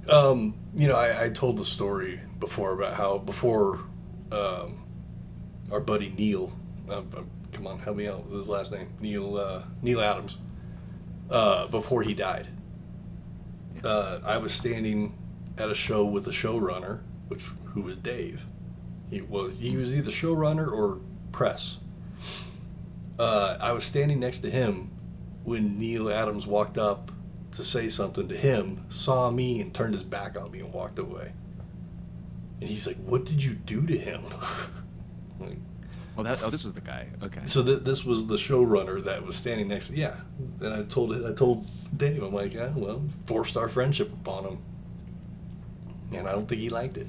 I told the story before about how before our buddy Neil, come on, help me out with his last name, Neil Adams, before he died, I was standing at a show with a showrunner, who was Dave. He was either showrunner or press. I was standing next to him when Neil Adams walked up to say something to him, saw me, and turned his back on me and walked away. And he's like, "What did you do to him?" This was the guy. Okay. So this was the showrunner that was standing next to, yeah. And I told Dave, I'm like, forced our friendship upon him. And I don't think he liked it.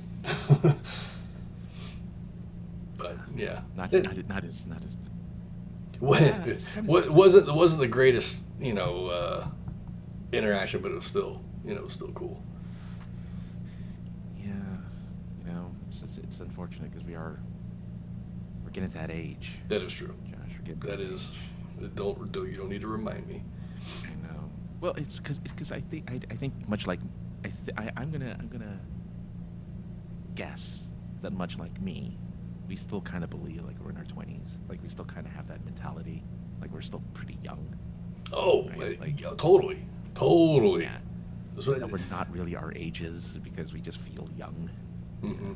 But yeah. Not his. Yeah, it's kind of What wasn't the greatest, interaction, but it was still, still cool. yeah. It's unfortunate because we're getting to that age. That is true. Josh, we're getting to That that is. age. You don't need to remind me. I know. Well, it's because I think much like I'm gonna guess that much like me, we still kind of believe like we're in our 20s. Like we still kind of have that mentality. Like we're still pretty young. Oh, Right? Like yeah, totally, totally. yeah, That's what. that we're not really our ages because we just feel young. Mm-hmm.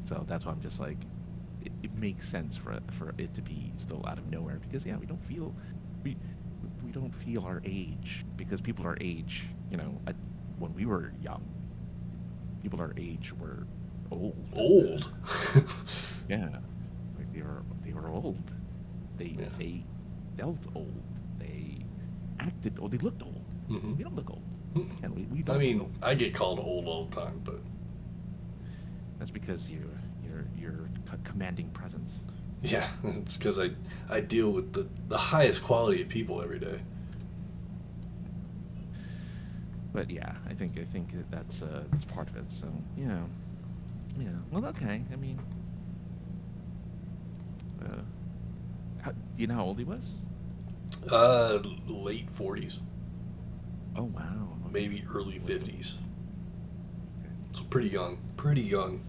So that's why I'm just like, it makes sense for it to be still out of nowhere because yeah, we we don't feel our age because people our age, when we were young, people our age were old. Old. Yeah, like they were old. They Yeah. they felt old. They acted old. They looked old. Mhm. We don't look old. Mm. And we I don't look mean, old. I get called old all the time, but That's because you're commanding presence. yeah, it's because I deal with the highest quality of people every day. But yeah, I think that's part of it. So yeah, yeah. Well, okay. I mean, uh, do you know how old he was? Late 40s, Oh wow. Okay. maybe early 50s. Okay. So pretty young. Pretty young.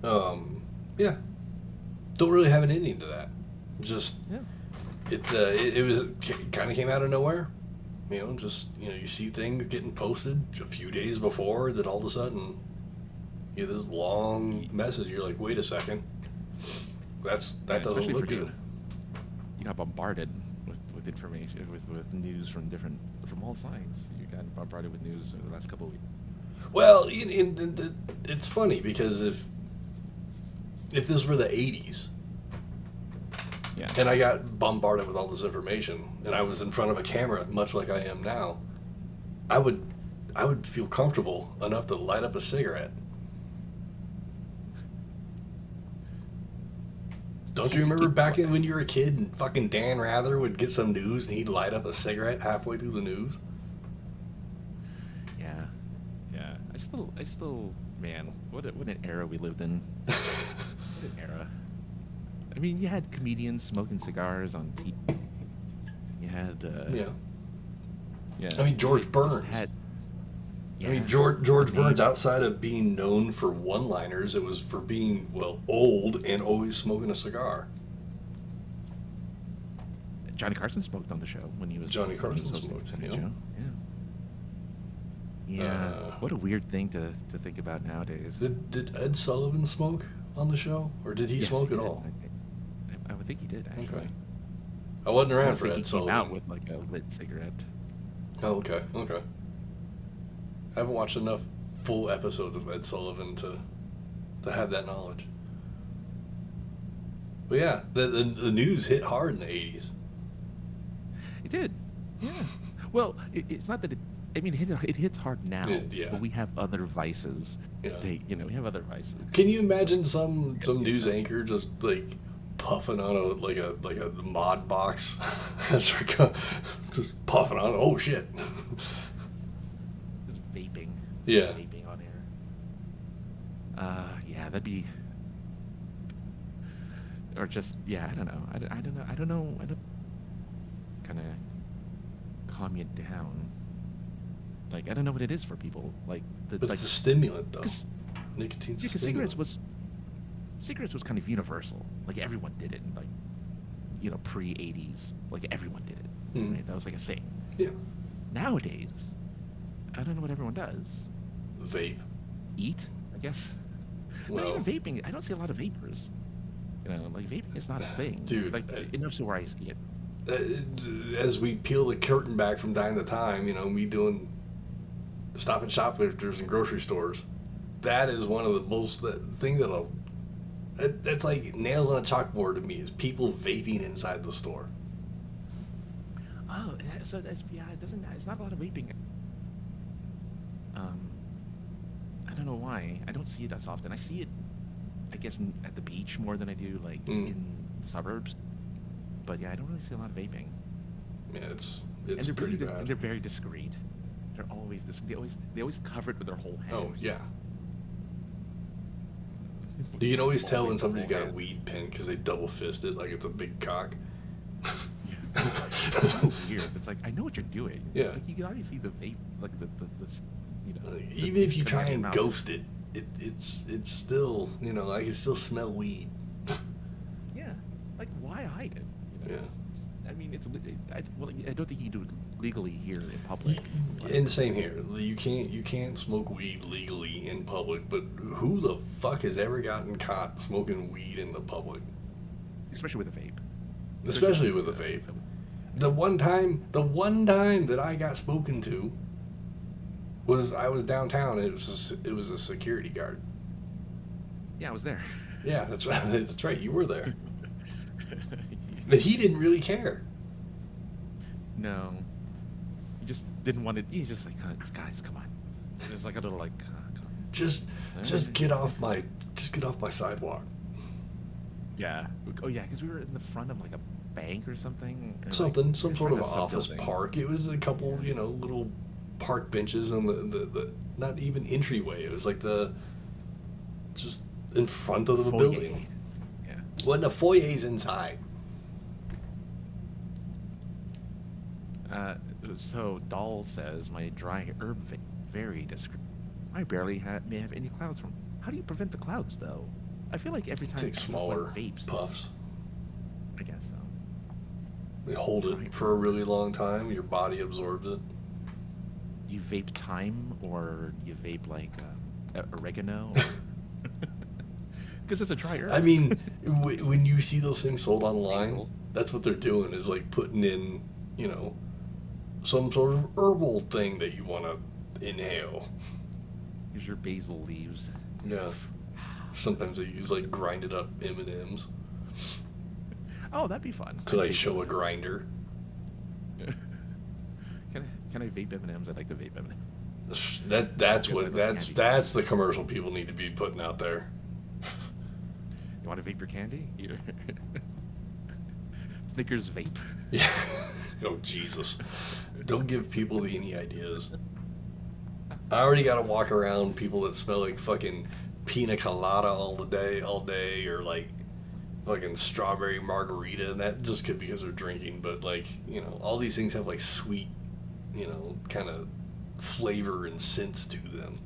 Yeah. Yeah. Don't really have an ending to that. Just Yeah. it was kind of came out of nowhere. Just you see things getting posted a few days before that all of a sudden you get this long message. You're like, wait a second, that Yeah, doesn't especially look for good. you got bombarded with information with news from all sides. You got bombarded with news over the last couple of weeks. Well, it's funny because if this were the 80s Yeah. and I got bombarded with all this information and I was in front of a camera much like I am now, I would feel comfortable enough to light up a cigarette. Don't you remember back when you were a kid and fucking Dan Rather would get some news and he'd light up a cigarette halfway through the news? Yeah. Yeah. I still, man, what an era we lived in. What an era. I mean, you had comedians smoking cigars on TV. You had, Yeah. yeah. I mean, George you just Burns. had- I mean, yeah, George I Burns, mean, outside of being known for one-liners, it was for being, old and always smoking a cigar. Johnny Carson smoked on the show when he was Johnny when he was Carson hosting smoked, the Tonight yeah. Show. Yeah. Yeah. Uh, What a weird thing to think about nowadays. Did Ed Sullivan smoke on the show? Or did he Yes, smoke he at did. all? I would think he did actually. Okay. I wasn't I around want to for say Ed he Sullivan. came out with like a lit cigarette. Oh, okay, okay. I haven't watched enough full episodes of Ed Sullivan to have that knowledge. But yeah, the news hit hard in the 80s. It did. Yeah. Well, it's not that it. I mean, it hits hard now, Yeah. but we have other vices. Yeah. We have other vices. Can you imagine some news anchor just like puffing on a mod box as they're just puffing on? Oh shit! Just vaping. Yeah. Vaping on air. Yeah, that'd be. Or just yeah, I don't know. I don't. Kind of calm you down. Like I don't know what it is for people. Like But it's a stimulant though. 'cause- Nicotine's a because stimulant. cigarettes was kind of universal. Like everyone did it. Like pre '80s, like everyone did it. Mhm. Right? That was like a thing. Yeah. Nowadays, I don't know what everyone does. Vape. Eat, I guess. Well, Well, even vaping, I don't see a lot of vapors. Like vaping is not a thing. Dude, Like enough to where I see it. as we peel the curtain back from time to time, me doing stopping shoplifters in grocery stores, that is one of the most thing that's like nails on a chalkboard to me is people vaping inside the store. Oh, so it doesn't. It's not a lot of vaping. I don't know why. I don't see it as often. I see it. I guess at the beach more than I do like in the suburbs. But yeah, I don't really see a lot of vaping. Yeah, it's And they're pretty really, bad. and they're very discreet. They're always this. They always cover it with their whole hand. Oh yeah. You can always tell when somebody's got a weed pen because they double fist it like it's a big cock. Yeah. It's so weird. It's like, I know what you're doing. Yeah. Like, you can already see the vape, like the you know. Like, even if you try and mouth. ghost it, it's still, you know, I can still smell weed. Yeah. Like, why hide it? You know? Yeah. I mean, I don't think you can do it legally here in public. And same here. You can't smoke weed legally in public, but who the fuck has ever gotten caught smoking weed in the public? Especially with a vape. Especially with a vape. The one time that I got spoken to was I was downtown. And it was a security guard. Yeah, I was there. Yeah, that's right. That's right. You were there. But he didn't really care. No. He just didn't want it. He's just like, guys, come on. There's like a little like, come on. Just get off my sidewalk. Yeah. Oh yeah, because we were in the front of like a bank or something. Or Some sort of some office building. park. It was a couple, you know, little park benches on the not even entryway. It was like just in front of the Foyer. building. Yeah. When the foyer's inside. So Dahl says my dry herb vape very discreet. I barely may have any clouds from. How do you prevent the clouds though? I feel like every time Take smaller vapes. puffs. I guess so. You hold it for a really long time. Your body absorbs it. You vape thyme or you vape like oregano? Because it's a dry herb. I mean, when you see those things sold online, that's what they're doing is like putting in, you know, some sort of herbal thing that you want to inhale. Here's your basil leaves. Yeah. Sometimes they use like grinded up M&Ms Oh, that'd be fun. to like show a grinder. Can I vape M&Ms? I'd like to vape M&Ms. That's the commercial people need to be putting out there. You want to vape your candy? Snickers vape. Yeah. Oh Jesus! Don't give people any ideas. I already got to walk around people that smell like fucking pina colada all day, or like fucking strawberry margarita, and that just could because they're drinking. But like, you know, all these things have like sweet, you know, kind of flavor and sense to them.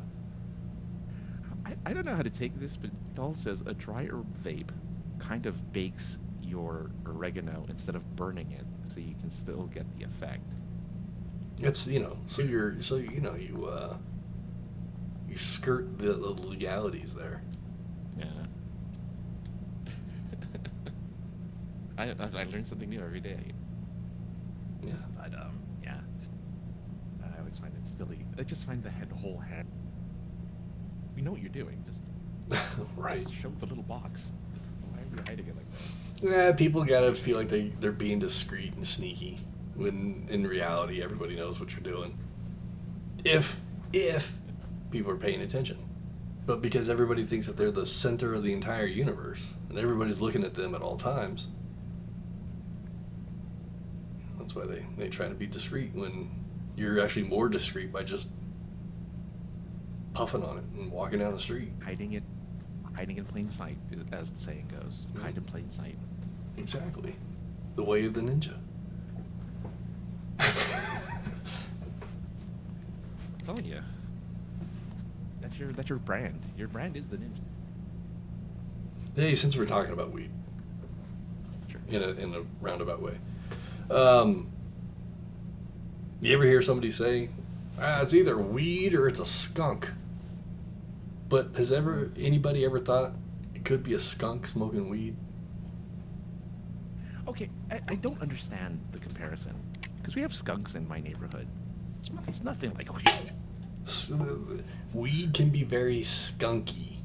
I don't know how to take this, but Dahl says a dry herb vape kind of bakes your oregano instead of burning it, so you can still get the effect. It's, you know, you skirt the legalities there. Yeah. I learn something new every day. Yeah. But yeah. I always find it silly. I just find the whole head. We know what you're doing. Just Right. Just show the little box. Just, why are we hiding it like that? Yeah, people gotta feel like they're being discreet and sneaky, when in reality everybody knows what you're doing. If people are paying attention. But because everybody thinks that they're the center of the entire universe, and everybody's looking at them at all times, that's why they try to be discreet when you're actually more discreet by just puffing on it and walking down the street. Hiding in plain sight, as the saying goes. Just hide in plain sight. Exactly. The way of the ninja. I'm telling you. That's your brand. Your brand is the ninja. Hey, since we're talking about weed, Sure. in a roundabout way, you ever hear somebody say, it's either weed or it's a skunk? But has anybody ever thought it could be a skunk smoking weed? Okay, I don't understand the comparison. Because we have skunks in my neighborhood. It's nothing like weed. Weed can be very skunky.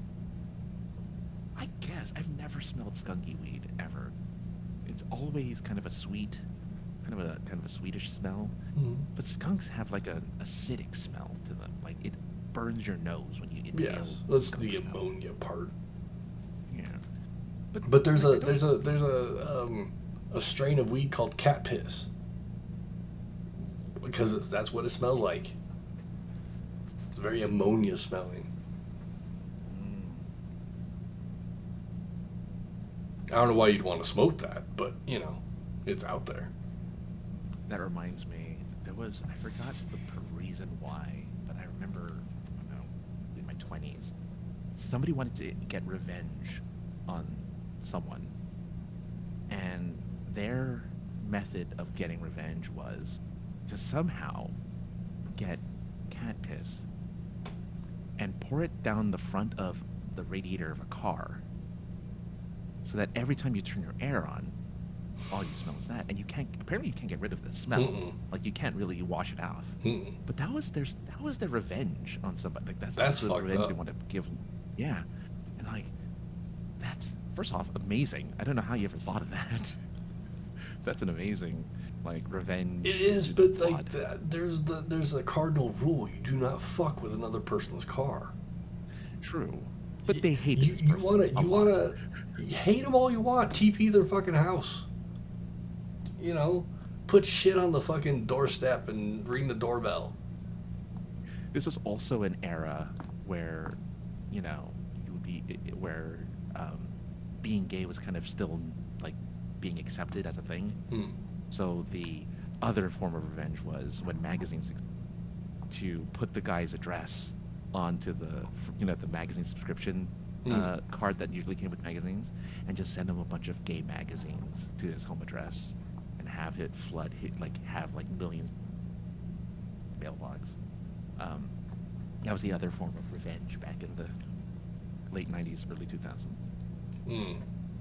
I guess. I've never smelled skunky weed, ever. It's always kind of a sweet, kind of a Swedish smell. Mm-hmm. But skunks have like an acidic smell to them. Like it burns your nose when you inhale. Yes, that's skunk the smell. ammonia part. Yeah. But there's a strain of weed called cat piss because that's what it smells like. It's very ammonia smelling. I don't know why you'd want to smoke that, but it's out there. That reminds me, I forgot the reason why, but I remember, in my 20s, somebody wanted to get revenge on someone, and their method of getting revenge was to somehow get cat piss and pour it down the front of the radiator of a car, so that every time you turn your air on, all you smell is that, and you can't get rid of the smell. Mm-mm. Like, you can't really wash it off. Mm-mm. But that was their revenge on somebody. Like, That's the fucked revenge up. they want to give. Yeah, and like, that's first off amazing. I don't know how you ever thought of that. That's an amazing, like, revenge. It is, to the but like blood. there's the cardinal rule: you do not fuck with another person's car. True, but they hate you. this You person a lot. wanna hate them all you want. TP their fucking house. Put shit on the fucking doorstep and ring the doorbell. This was also an era where, you would be where being gay was kind of still like being accepted as a thing. So the other form of revenge was when magazines to put the guy's address onto the magazine subscription card that usually came with magazines, and just send him a bunch of gay magazines to his home address, and have it have millions of mailbox. That was the other form of revenge back in the late 90s, early 2000s.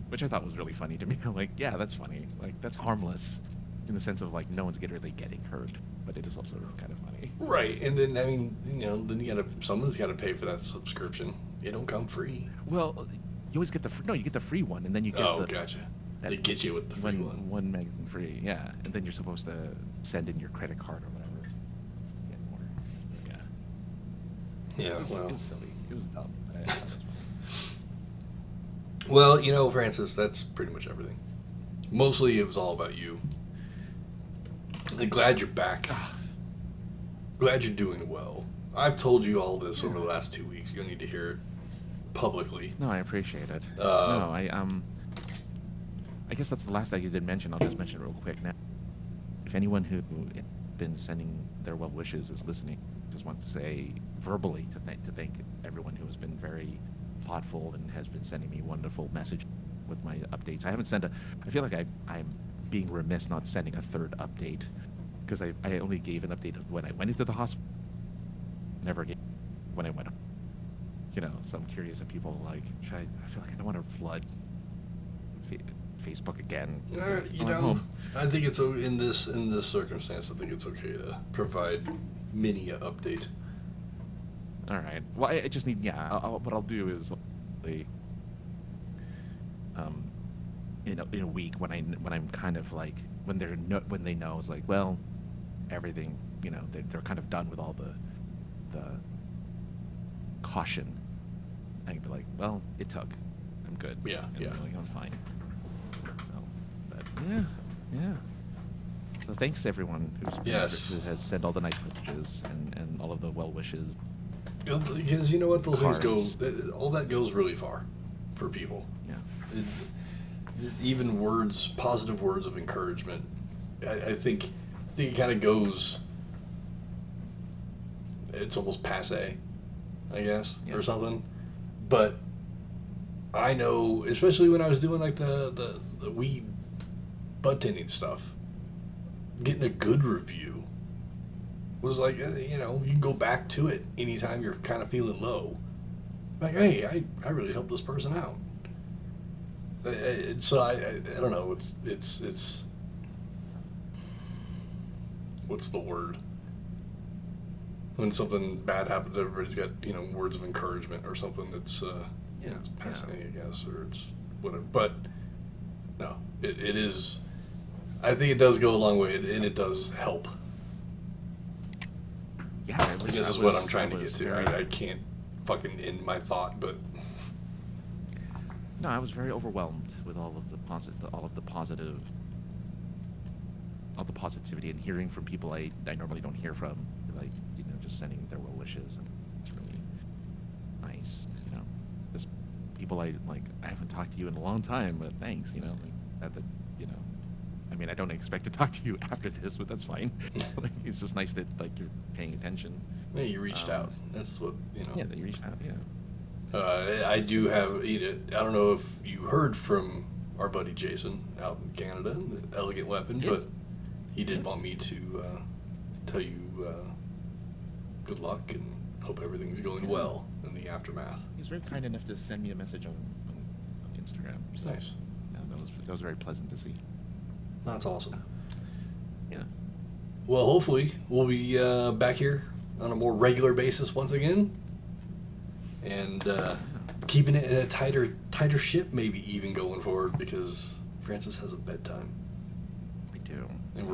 Which I thought was really funny to me. I'm like, yeah, that's funny. Like, that's harmless in the sense of, like, no one's really getting hurt, but it is also kind of funny. Right, and then then someone's got to pay for that subscription. It don't come free. Well, you always get you get the free one, and then you get gotcha. They get you with the free one. One magazine free, yeah, and then you're supposed to send in your credit card or whatever. Get more. Yeah. Yeah, It was silly. It was dumb. I thought it was funny. Well, Francis, that's pretty much everything. Mostly it was all about you. I'm glad you're back. Glad you're doing well. I've told you all this over the last 2 weeks. You'll need to hear it publicly. No, I appreciate it. I guess that's the last thing you did mention. I'll just mention it real quick now. If anyone who has been sending their well wishes is listening, just want to say verbally to thank everyone who has been very thoughtful and has been sending me wonderful messages with my updates. I feel like I'm being remiss not sending a third update, because I only gave an update of when I went into the hospital. Never gave when I went home. So I'm curious if people I feel like I don't want to flood Facebook again. I think it's in this circumstance. I think it's okay to provide mini update. All right. Well, I just need what I'll do is, in a week when I'm kind of like when they know it's like, well, everything, they're kind of done with all the caution. I can be like, well, it took. I'm good. Yeah. I'm fine. So, but yeah. So thanks to everyone who has sent all the nice messages and all of the well wishes. Because you know what, those Cards. things go. All that goes really far for people. Yeah. Even positive words of encouragement. I think it kind of goes. It's almost passé, I guess, or something. But I know, especially when I was doing like the weed bud tending stuff, getting a good review was like, you can go back to it anytime you're kind of feeling low. Like, hey, I really helped this person out. So I don't know. It's what's the word? When something bad happens, everybody's got words of encouragement or something. It's it's passing, I guess, or it's whatever. But no, it is. I think it does go a long way, and it does help. Yeah, This is what I'm trying to get to. I can't fucking end my thought, but No, I was very overwhelmed with all the positivity and hearing from people I normally don't hear from, like, just sending their well wishes, and it's really nice, just people I haven't talked to you in a long time, but thanks, like that, I mean, I don't expect to talk to you after this, but that's fine. Like, it's just nice that, like, you're paying attention. Yeah, you reached out. That's what, Yeah, that you reached out, yeah. I do have, I don't know if you heard from our buddy Jason out in Canada, the Elegant Weapon, but he did want me to tell you good luck and hope everything's going well in the aftermath. He's very kind enough to send me a message on Instagram. So, nice. Yeah, that was very pleasant to see. That's awesome. Yeah. Well, hopefully we'll be back here on a more regular basis once again, and keeping it in a tighter ship, maybe even going forward, because Francis has a bedtime. We do. And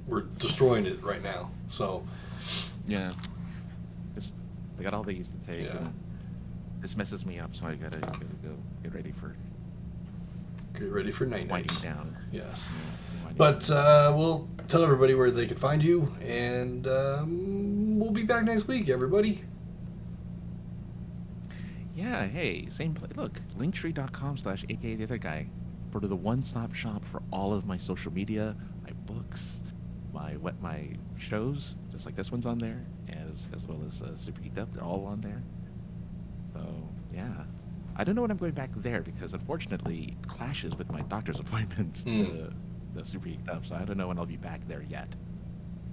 we're destroying it right now. So yeah, I got all these to take. Yeah. And this messes me up, so I gotta go get ready for night winding nights. down. Yes. Yeah, But we'll tell everybody where they can find you, and we'll be back next week, everybody. Yeah, hey, same place. Look, linktree.com/aka the other guy for the one-stop shop for all of my social media, my books, my shows, just like this one's on there, as well as Super Geeked Up. They're all on there. So yeah, I don't know when I'm going back there, because unfortunately it clashes with my doctor's appointments. The Super Geeked Up, so I don't know when I'll be back there yet,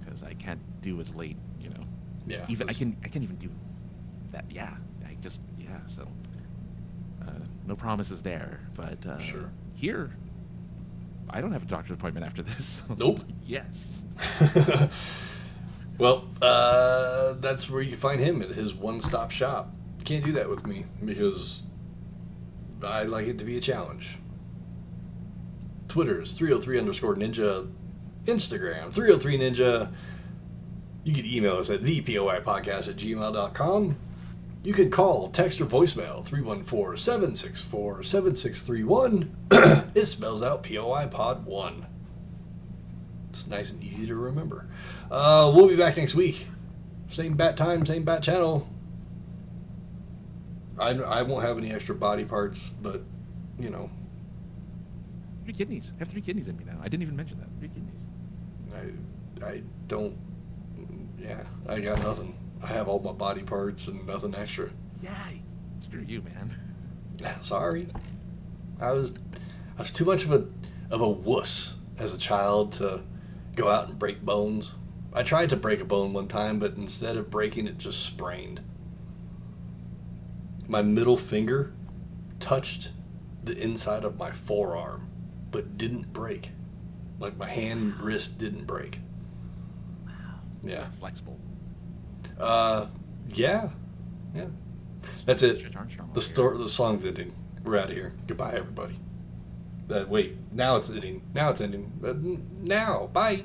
because I can't do as late. Yeah. Even I can't even do that. Yeah. So no promises there, but Sure. Here I don't have a doctor's appointment after this. So Nope. Yes. Well, that's where you find him, at his one-stop shop. You can't do that with me, because I like it to be a challenge. Twitter is 303_ninja. Instagram, 303ninja. You can email us at thepoipodcast@gmail.com. You can call, text, or voicemail 314-764-7631. It spells out POI Pod 1. It's nice and easy to remember. We'll be back next week. Same bat time, same bat channel. I won't have any extra body parts, but, 3 kidneys. I have 3 kidneys in me now. I didn't even mention that. 3 kidneys. I don't. Yeah, I got nothing. I have all my body parts and nothing extra. Yeah, screw you, man. Sorry, I was too much of a wuss as a child to go out and break bones. I tried to break a bone one time, but instead of breaking it, just sprained. My middle finger touched the inside of my forearm, but didn't break. Like, my hand, wrist didn't break. Wow. Yeah. Flexible. Yeah. That's it. Stretch Armstrong The song's ending. We're out of here. Goodbye, everybody. Wait, now it's ending. Now. Bye.